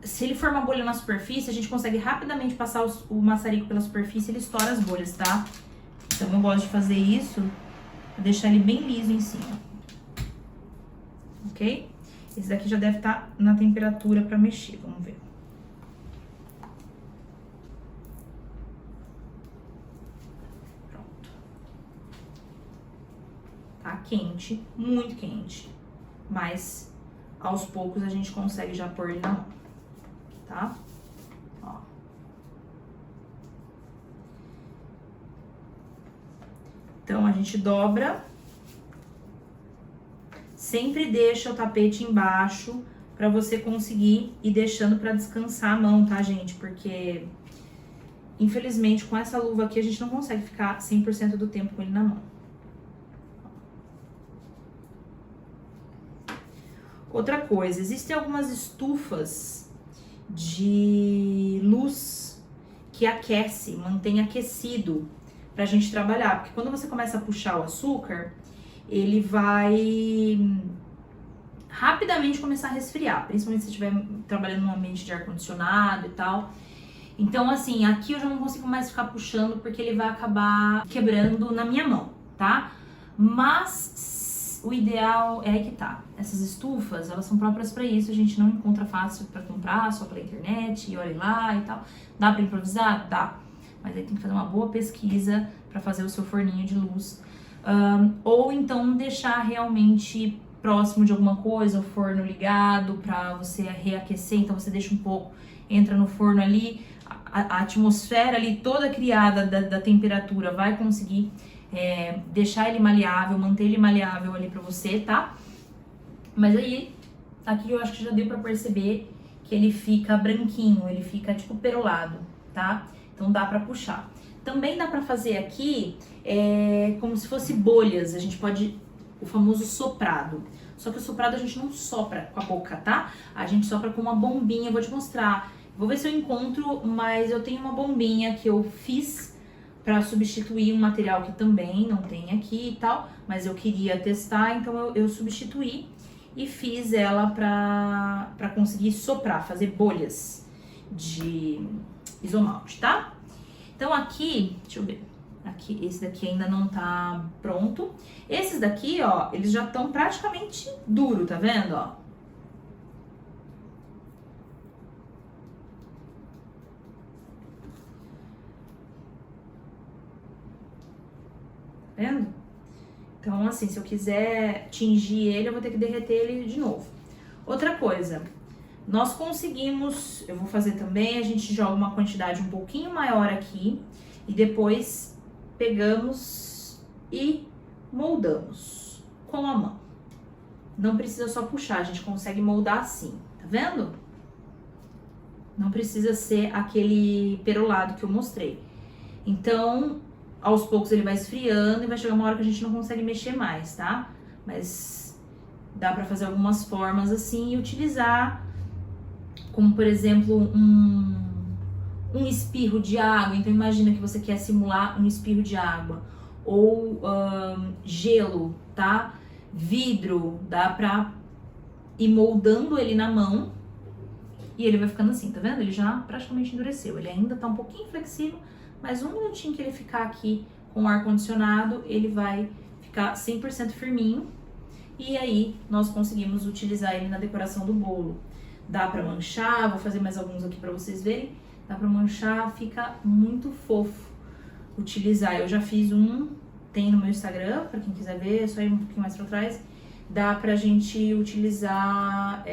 se ele for uma bolha na superfície, a gente consegue rapidamente passar o maçarico pela superfície e ele estoura as bolhas, tá? Então eu gosto de fazer isso, pra deixar ele bem liso em cima. Ok? Esse daqui já deve estar na temperatura pra mexer, vamos ver. Pronto. Tá quente, muito quente, mas aos poucos a gente consegue já pôr ele na mão, tá? Ó. Então, a gente dobra, sempre deixa o tapete embaixo pra você conseguir ir deixando pra descansar a mão, tá, gente? Porque, infelizmente, com essa luva aqui, a gente não consegue ficar 100% do tempo com ele na mão. Outra coisa, existem algumas estufas de luz que aquece, mantém aquecido pra gente trabalhar, porque quando você começa a puxar o açúcar, ele vai rapidamente começar a resfriar, principalmente se estiver trabalhando num ambiente de ar-condicionado e tal. Então, assim, aqui eu já não consigo mais ficar puxando porque ele vai acabar quebrando na minha mão, tá? Mas o ideal é aí que tá. Essas estufas, elas são próprias pra isso, a gente não encontra fácil pra comprar, só pela internet, e olha lá e tal. Dá pra improvisar? Dá. Mas aí tem que fazer uma boa pesquisa para fazer o seu forninho de luz. Ou então deixar realmente próximo de alguma coisa, o forno ligado para você reaquecer. Então você deixa um pouco, entra no forno ali, a atmosfera ali toda criada da temperatura vai conseguir deixar ele maleável, manter ele maleável ali para você, tá? Mas aí, aqui eu acho que já deu para perceber que ele fica branquinho, ele fica tipo perolado, tá? Então dá pra puxar. Também dá pra fazer aqui como se fosse bolhas. A gente pode, o famoso soprado. Só que o soprado a gente não sopra com a boca, tá? A gente sopra com uma bombinha, eu vou te mostrar. Vou ver se eu encontro, mas eu tenho uma bombinha que eu fiz pra substituir um material que também não tem aqui e tal. Mas eu queria testar, então eu substituí e fiz ela pra conseguir soprar, fazer bolhas de isomalte, tá? Então aqui, deixa eu ver, aqui, esse daqui ainda não tá pronto. Esses daqui, ó, eles já estão praticamente duro, tá vendo, ó? Tá vendo? Então, assim, se eu quiser tingir ele, eu vou ter que derreter ele de novo. Outra coisa, nós conseguimos, eu vou fazer também, a gente joga uma quantidade um pouquinho maior aqui e depois pegamos e moldamos com a mão. Não precisa só puxar, a gente consegue moldar assim, tá vendo? Não precisa ser aquele perolado que eu mostrei. Então, aos poucos ele vai esfriando e vai chegar uma hora que a gente não consegue mexer mais, tá? Mas dá pra fazer algumas formas assim e utilizar, como por exemplo um espirro de água. Então imagina que você quer simular um espirro de água, ou gelo, tá? Vidro, dá pra ir moldando ele na mão e ele vai ficando assim, tá vendo? Ele já praticamente endureceu. Ele ainda tá um pouquinho flexível, mas um minutinho que ele ficar aqui com o ar-condicionado, ele vai ficar 100% firminho. E aí, nós conseguimos utilizar ele na decoração do bolo. Dá pra manchar, vou fazer mais alguns aqui pra vocês verem. Dá pra manchar, fica muito fofo utilizar. Eu já fiz um, tem no meu Instagram, pra quem quiser ver, é só ir um pouquinho mais pra trás. Dá pra gente utilizar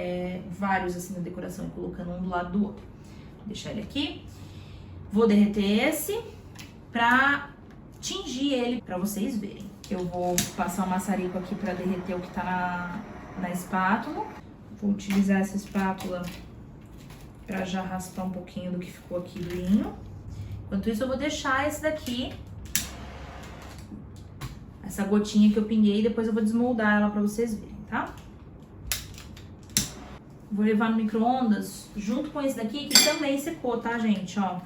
vários assim na decoração, colocando um do lado do outro. Vou deixar ele aqui. Vou derreter esse pra tingir ele, pra vocês verem. Eu vou passar o maçarico aqui pra derreter o que tá na espátula. Vou utilizar essa espátula pra já raspar um pouquinho do que ficou aqui durinho. Enquanto isso, eu vou deixar esse daqui, essa gotinha que eu pinguei, depois eu vou desmoldar ela pra vocês verem, tá? Vou levar no micro-ondas junto com esse daqui, que também secou, tá, gente? Ó,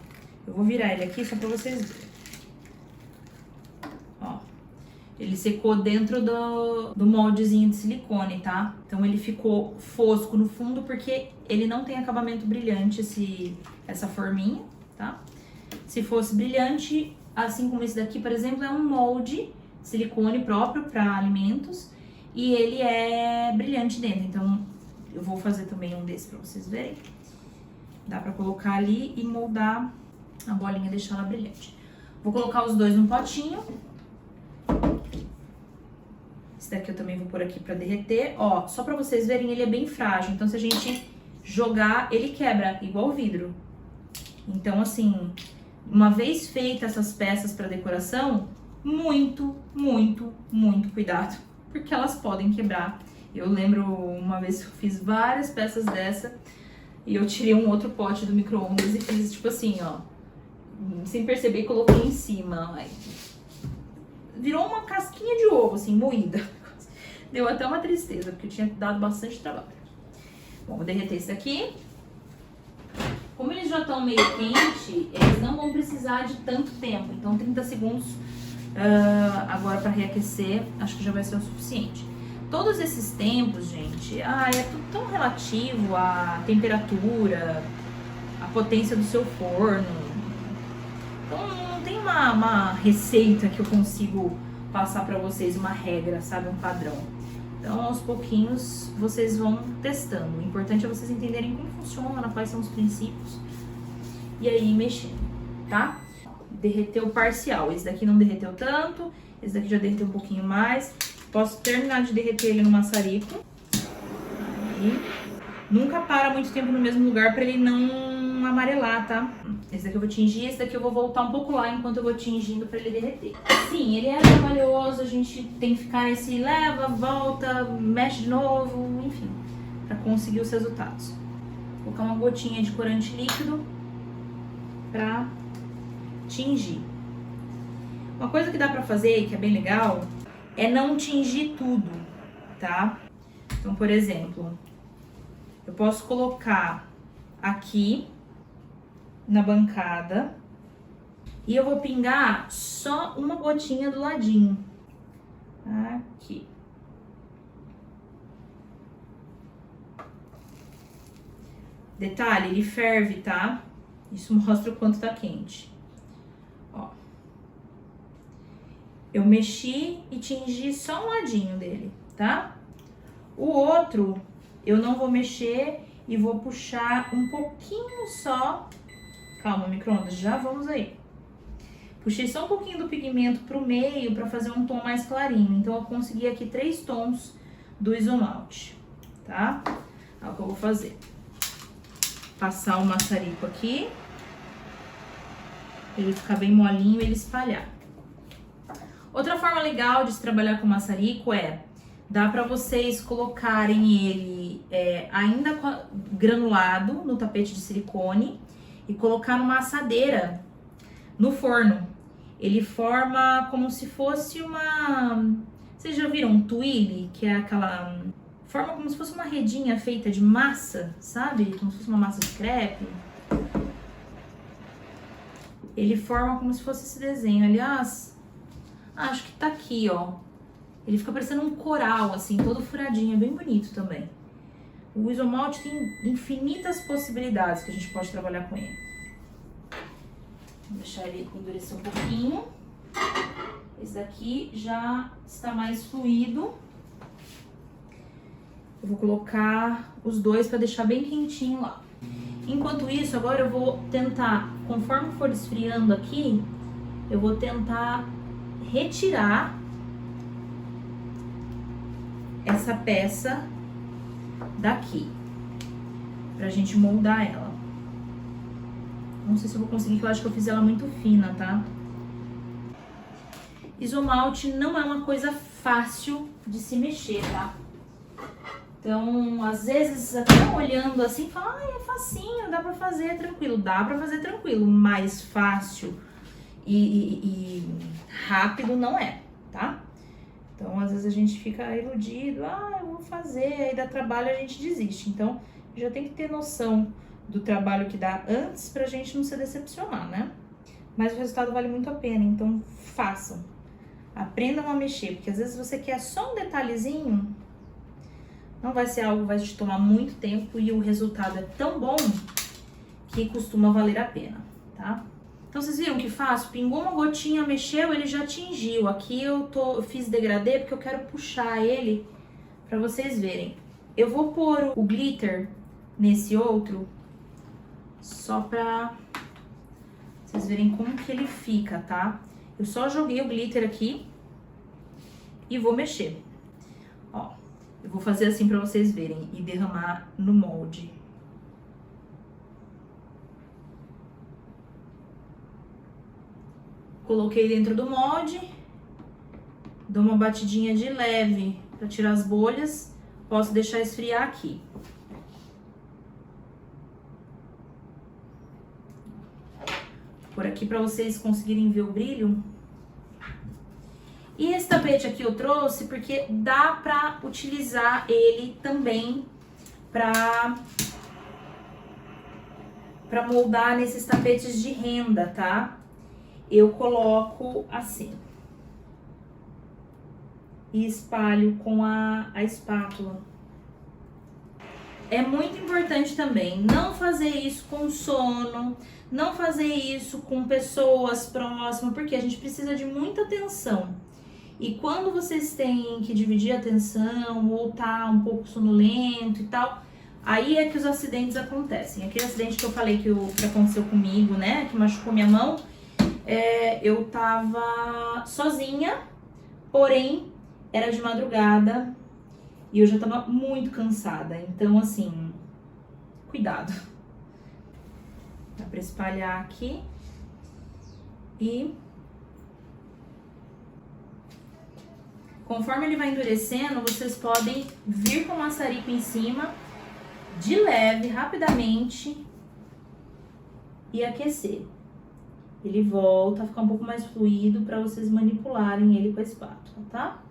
eu vou virar ele aqui só pra vocês verem. Ó, ele secou dentro do moldezinho de silicone, tá? Então ele ficou fosco no fundo porque ele não tem acabamento brilhante, essa forminha, tá? Se fosse brilhante, assim como esse daqui, por exemplo, é um molde silicone próprio para alimentos e ele é brilhante dentro. Então eu vou fazer também um desse para vocês verem. Dá para colocar ali e moldar a bolinha, deixar ela brilhante. Vou colocar os dois num potinho. Esse daqui eu também vou pôr aqui para derreter. Ó, só para vocês verem, ele é bem frágil. Então se a gente jogar, ele quebra igual vidro. Então assim, uma vez feitas essas peças para decoração, muito, muito, muito cuidado, porque elas podem quebrar. Eu lembro uma vez que eu fiz várias peças dessa e eu tirei um outro pote do micro-ondas e fiz tipo assim, ó, sem perceber, coloquei em cima. Aí, virou uma casquinha de ovo, assim, moída. Deu até uma tristeza, porque eu tinha dado bastante trabalho. Bom, vou derreter esse daqui. Como eles já estão meio quentes, eles não vão precisar de tanto tempo. Então 30 segundos agora para reaquecer, acho que já vai ser o suficiente. Todos esses tempos, gente, é tudo tão relativo à temperatura, à potência do seu forno. Então não tem uma receita que eu consigo passar para vocês, uma regra, sabe, um padrão. Então aos pouquinhos vocês vão testando. O importante é vocês entenderem como funciona, quais são os princípios e aí mexendo, tá? Derreteu parcial, esse daqui não derreteu tanto, esse daqui já derreteu um pouquinho mais. Posso terminar de derreter ele no maçarico. Aí. Nunca para muito tempo no mesmo lugar para ele não amarelar, tá? Esse daqui eu vou tingir, esse daqui eu vou voltar um pouco lá enquanto eu vou tingindo para ele derreter. Sim, ele é trabalhoso, a gente tem que ficar nesse leva, volta, mexe de novo, enfim, para conseguir os resultados. Vou colocar uma gotinha de corante líquido para tingir. Uma coisa que dá pra fazer, que é bem legal, é não tingir tudo, tá? Então, por exemplo, eu posso colocar aqui na bancada e eu vou pingar só uma gotinha do ladinho. Aqui. Detalhe, ele ferve, tá? Isso mostra o quanto tá quente. Ó. Eu mexi e tingi só um ladinho dele, tá? O outro, eu não vou mexer e vou puxar um pouquinho só. Calma, micro-ondas, já vamos aí. Puxei só um pouquinho do pigmento pro meio pra fazer um tom mais clarinho. Então, eu consegui aqui 3 tons do isomalte, tá? É o que eu vou fazer. Passar o maçarico aqui. Ele ficar bem molinho e ele espalhar. Outra forma legal de se trabalhar com maçarico dá pra vocês colocarem ele ainda granulado no tapete de silicone e colocar numa assadeira no forno. Ele forma como se fosse uma... Vocês já viram um tuile? Que é aquela... Forma como se fosse uma redinha feita de massa, sabe? Como se fosse uma massa de crepe. Ele forma como se fosse esse desenho. Aliás, acho que tá aqui, ó. Ele fica parecendo um coral, assim, todo furadinho. É bem bonito também. O isomalte tem infinitas possibilidades que a gente pode trabalhar com ele. Vou deixar ele endurecer um pouquinho. Esse daqui já está mais fluido. Eu vou colocar os dois para deixar bem quentinho lá. Enquanto isso, agora eu vou tentar, conforme for esfriando aqui, eu vou tentar retirar essa peça daqui, pra gente moldar ela. Não sei se eu vou conseguir, que eu acho que eu fiz ela muito fina, tá? Isomalte não é uma coisa fácil de se mexer, tá? Então, às vezes, até olhando assim, fala, é facinho, dá pra fazer tranquilo. Dá pra fazer tranquilo, mais fácil e rápido não é, tá? Então, às vezes a gente fica iludido, eu vou fazer, aí dá trabalho, a gente desiste. Então, já tem que ter noção do trabalho que dá antes pra gente não se decepcionar, né? Mas o resultado vale muito a pena, então façam. Aprendam a mexer, porque às vezes você quer só um detalhezinho, não vai ser algo que vai te tomar muito tempo e o resultado é tão bom que costuma valer a pena, tá? Então, vocês viram que fácil? Pingou uma gotinha, mexeu, ele já atingiu. Aqui eu fiz degradê porque eu quero puxar ele pra vocês verem. Eu vou pôr o glitter nesse outro só pra vocês verem como que ele fica, tá? Eu só joguei o glitter aqui e vou mexer. Ó, eu vou fazer assim pra vocês verem e derramar no molde. Coloquei dentro do molde, dou uma batidinha de leve pra tirar as bolhas, posso deixar esfriar aqui. Por aqui pra vocês conseguirem ver o brilho. E esse tapete aqui eu trouxe porque dá pra utilizar ele também pra moldar nesses tapetes de renda, tá? Eu coloco assim e espalho com a espátula. É muito importante também não fazer isso com sono, não fazer isso com pessoas próximas, porque a gente precisa de muita atenção. E quando vocês têm que dividir a atenção ou tá um pouco sonolento e tal, aí é que os acidentes acontecem. Aquele acidente que eu falei que aconteceu comigo, né, que machucou minha mão, eu tava sozinha, porém era de madrugada e eu já tava muito cansada. Então, assim, cuidado. Dá pra espalhar aqui e conforme ele vai endurecendo, vocês podem vir com o maçarico em cima, de leve, rapidamente, e aquecer. Ele volta a ficar um pouco mais fluido para vocês manipularem ele com a espátula, tá?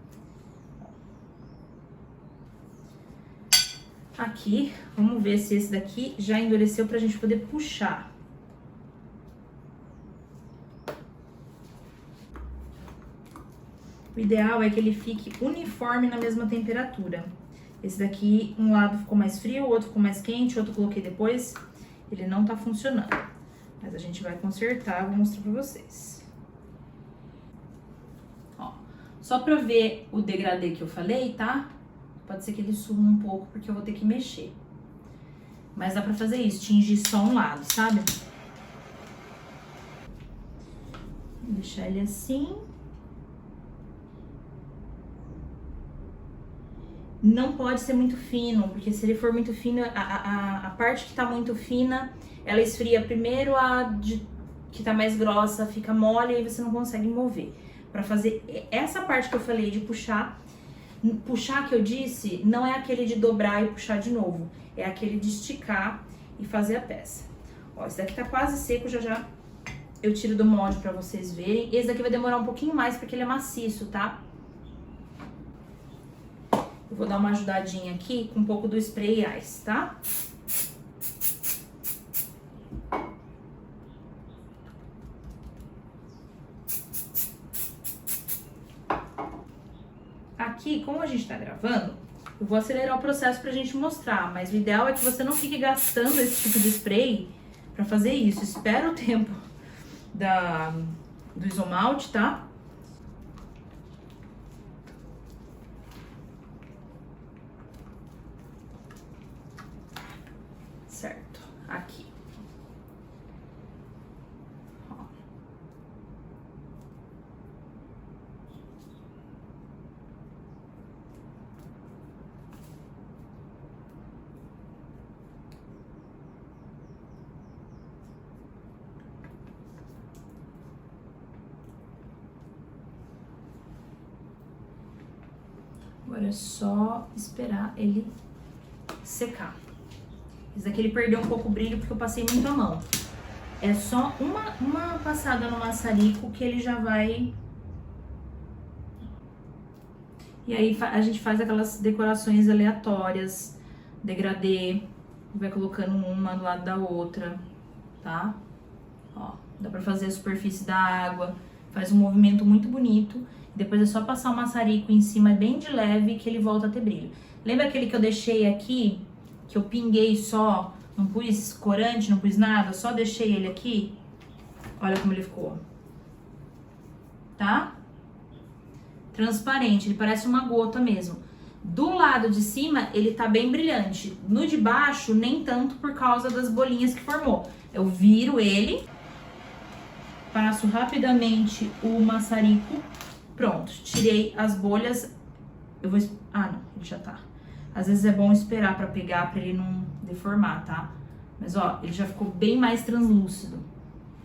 Aqui, vamos ver se esse daqui já endureceu pra gente poder puxar. O ideal é que ele fique uniforme na mesma temperatura. Esse daqui, um lado ficou mais frio, o outro ficou mais quente, o outro eu coloquei depois. Ele não tá funcionando. Mas a gente vai consertar, vou mostrar pra vocês. Ó, só pra ver o degradê que eu falei, tá? Pode ser que ele suma um pouco, porque eu vou ter que mexer. Mas dá pra fazer isso, tingir só um lado, sabe? Vou deixar ele assim. Não pode ser muito fino, porque se ele for muito fino, a parte que tá muito fina, ela esfria primeiro, que tá mais grossa fica mole e aí você não consegue mover. Pra fazer essa parte que eu falei de puxar que eu disse, não é aquele de dobrar e puxar de novo, é aquele de esticar e fazer a peça. Ó, esse daqui tá quase seco, já eu tiro do molde pra vocês verem. Esse daqui vai demorar um pouquinho mais porque ele é maciço, tá? Eu vou dar uma ajudadinha aqui com um pouco do spray ice, tá? Aqui, como a gente tá gravando, Eu vou acelerar o processo pra gente mostrar, mas o ideal é que você não fique gastando esse tipo de spray pra fazer isso. Espera o tempo do isomalte, tá? Certo, aqui. Ó. Agora é só esperar ele secar. Esse daqui ele perdeu um pouco o brilho porque eu passei muito a mão. É só uma passada no maçarico que ele já vai... E aí a gente faz aquelas decorações aleatórias, degradê, vai colocando uma do lado da outra, tá? Ó, dá pra fazer a superfície da água, faz um movimento muito bonito. Depois é só passar o maçarico em cima bem de leve que ele volta a ter brilho. Lembra aquele que eu deixei aqui, que eu pinguei só, não pus corante, não pus nada, só deixei ele aqui? Olha como ele ficou. Tá? Transparente, ele parece uma gota mesmo. Do lado de cima, ele tá bem brilhante. No de baixo, nem tanto por causa das bolinhas que formou. Eu viro ele, passo rapidamente o maçarico. Pronto, tirei as bolhas. Eu vou... Ah, não, ele já tá. Às vezes é bom esperar pra pegar, pra ele não deformar, tá? Mas, ó, ele já ficou bem mais translúcido.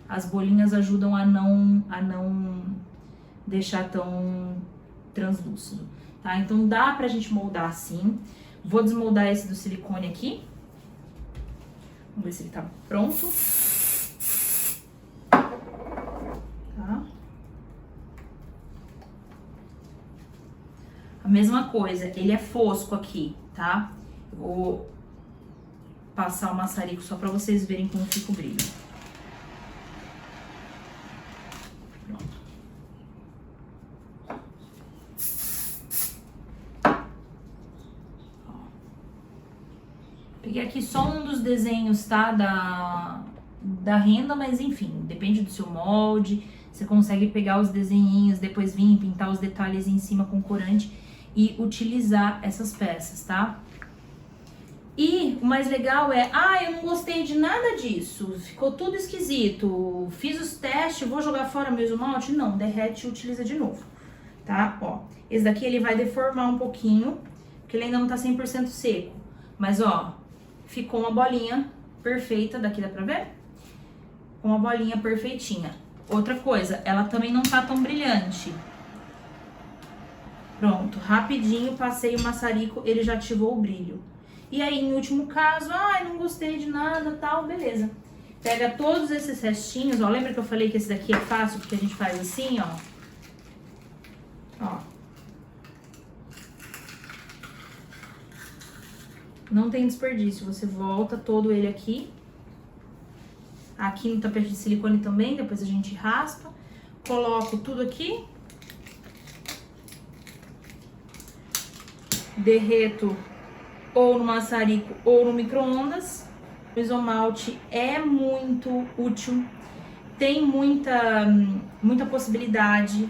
As bolinhas ajudam a não deixar tão translúcido, tá? Então, dá pra gente moldar assim. Vou desmoldar esse do silicone aqui. Vamos ver se ele tá pronto. Tá? A mesma coisa, ele é fosco aqui, tá? Eu vou passar o maçarico só pra vocês verem como fica o brilho. Pronto. Ó. Peguei aqui só um dos desenhos, tá? Da renda, mas enfim, depende do seu molde. Você consegue pegar os desenhinhos, depois vir pintar os detalhes em cima com corante e utilizar essas peças, tá? E o mais legal é, eu não gostei de nada disso, ficou tudo esquisito, fiz os testes, vou jogar fora meu esmalte? Não, derrete e utiliza de novo, tá? Ó, esse daqui ele vai deformar um pouquinho, porque ele ainda não tá 100% seco, mas ó, ficou uma bolinha perfeita, daqui dá pra ver? Uma bolinha perfeitinha. Outra coisa, ela também não tá tão brilhante. Pronto, rapidinho passei o maçarico, ele já ativou o brilho. E aí, em último caso, não gostei de nada, tal, beleza. Pega todos esses restinhos, ó, lembra que eu falei que esse daqui é fácil, porque a gente faz assim, ó. Ó. Não tem desperdício, você volta todo ele aqui. Aqui no tapete de silicone também, depois a gente raspa. Coloco tudo aqui. Derreto ou no maçarico ou no micro-ondas. O isomalte é muito útil, tem muita possibilidade,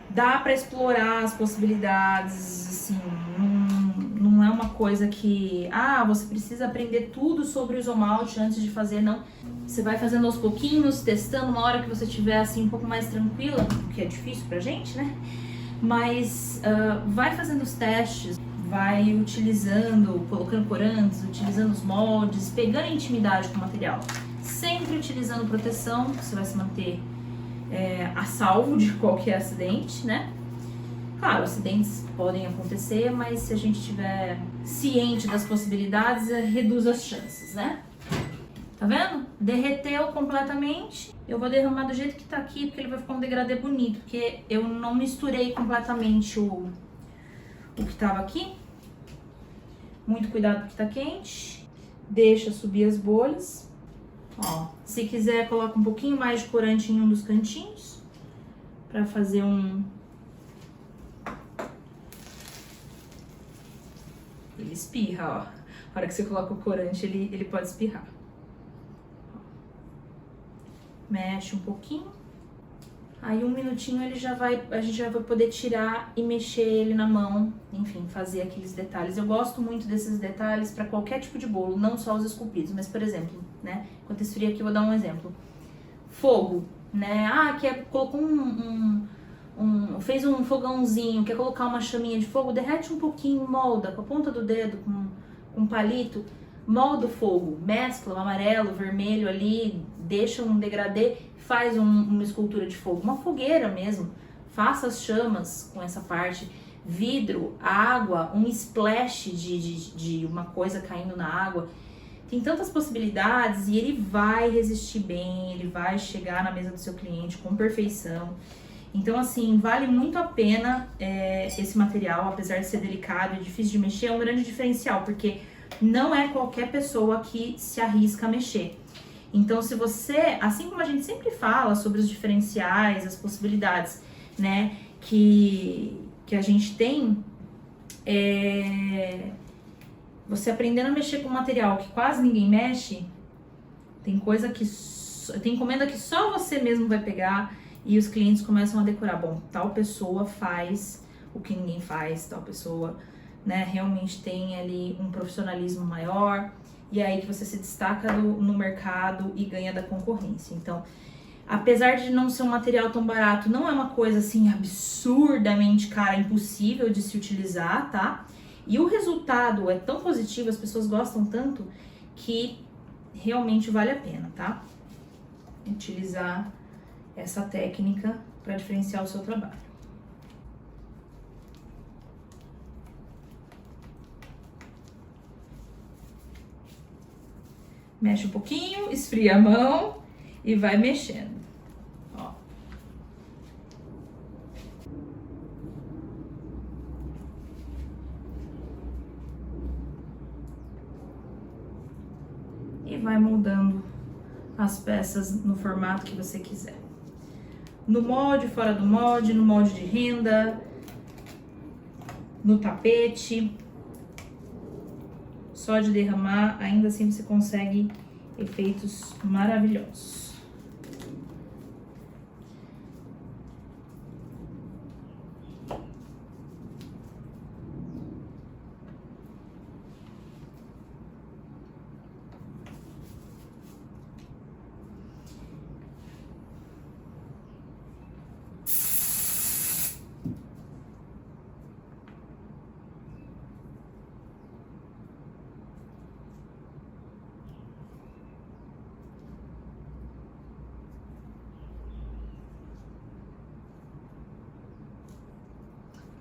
dá para explorar as possibilidades, assim, não é uma coisa que, você precisa aprender tudo sobre o isomalte antes de fazer, não. Você vai fazendo aos pouquinhos, testando, uma hora que você estiver assim um pouco mais tranquila, o que é difícil pra gente, né? Mas vai fazendo os testes, vai utilizando, colocando corantes, utilizando os moldes, pegando intimidade com o material. Sempre utilizando proteção, você vai se manter a salvo de qualquer acidente, né? Claro, acidentes podem acontecer, mas se a gente estiver ciente das possibilidades, reduz as chances, né? Tá vendo? Derreteu completamente. Eu vou derramar do jeito que tá aqui, porque ele vai ficar um degradê bonito, porque eu não misturei completamente o que tava aqui. Muito cuidado porque tá quente. Deixa subir as bolhas. Ó, se quiser, coloca um pouquinho mais de corante em um dos cantinhos, pra fazer ele espirra, ó. A hora que você coloca o corante, ele pode espirrar. Mexe um pouquinho. Aí 1 minutinho a gente já vai poder tirar e mexer ele na mão, enfim, fazer aqueles detalhes. Eu gosto muito desses detalhes para qualquer tipo de bolo, não só os esculpidos, mas por exemplo, né, enquanto esfria aqui eu vou dar um exemplo. Fogo, né, colocou fez um fogãozinho, quer colocar uma chaminha de fogo, derrete um pouquinho, molda com a ponta do dedo, com um palito, molda o fogo, mescla o amarelo, o vermelho ali, deixa um degradê, faz uma escultura de fogo, uma fogueira mesmo, faça as chamas com essa parte, vidro, água, um splash de uma coisa caindo na água. Tem tantas possibilidades e ele vai resistir bem, ele vai chegar na mesa do seu cliente com perfeição. Então, assim, vale muito a pena esse material, apesar de ser delicado e difícil de mexer, é um grande diferencial, porque não é qualquer pessoa que se arrisca a mexer. Então, se você, assim como a gente sempre fala sobre os diferenciais, as possibilidades, né, que a gente tem, você aprendendo a mexer com material que quase ninguém mexe, tem encomenda que só você mesmo vai pegar e os clientes começam a decorar. Bom, tal pessoa faz o que ninguém faz, tal pessoa, né, realmente tem ali um profissionalismo maior. E é aí que você se destaca no mercado e ganha da concorrência. Então, apesar de não ser um material tão barato, não é uma coisa assim absurdamente cara, impossível de se utilizar, tá? E o resultado é tão positivo, as pessoas gostam tanto, que realmente vale a pena, tá? Utilizar essa técnica para diferenciar o seu trabalho. Mexe um pouquinho, esfria a mão e vai mexendo. Ó. E vai moldando as peças no formato que você quiser. No molde, fora do molde, no molde de renda, no tapete. Só de derramar, ainda assim você consegue efeitos maravilhosos.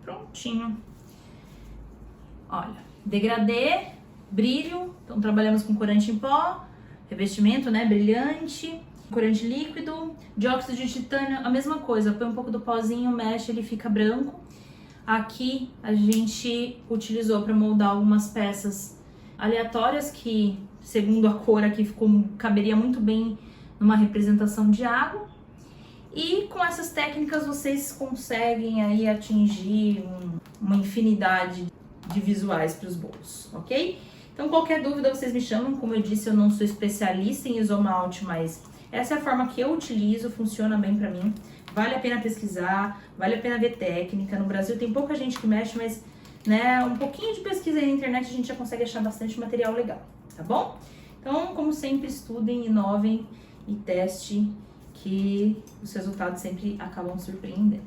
Prontinho. Olha, degradê, brilho, então trabalhamos com corante em pó, revestimento, né, brilhante, corante líquido, dióxido de titânio, a mesma coisa, põe um pouco do pozinho, mexe, ele fica branco. Aqui a gente utilizou para moldar algumas peças aleatórias que, segundo a cor aqui, caberia muito bem numa representação de água. E com essas técnicas vocês conseguem aí atingir uma infinidade de visuais para os bolos, ok? Então qualquer dúvida vocês me chamam, como eu disse, eu não sou especialista em isomalte, mas essa é a forma que eu utilizo, funciona bem para mim. Vale a pena pesquisar, vale a pena ver técnica. No Brasil tem pouca gente que mexe, mas né, um pouquinho de pesquisa aí na internet a gente já consegue achar bastante material legal, tá bom? Então, como sempre, estudem, inovem e testem, que os resultados sempre acabam surpreendendo.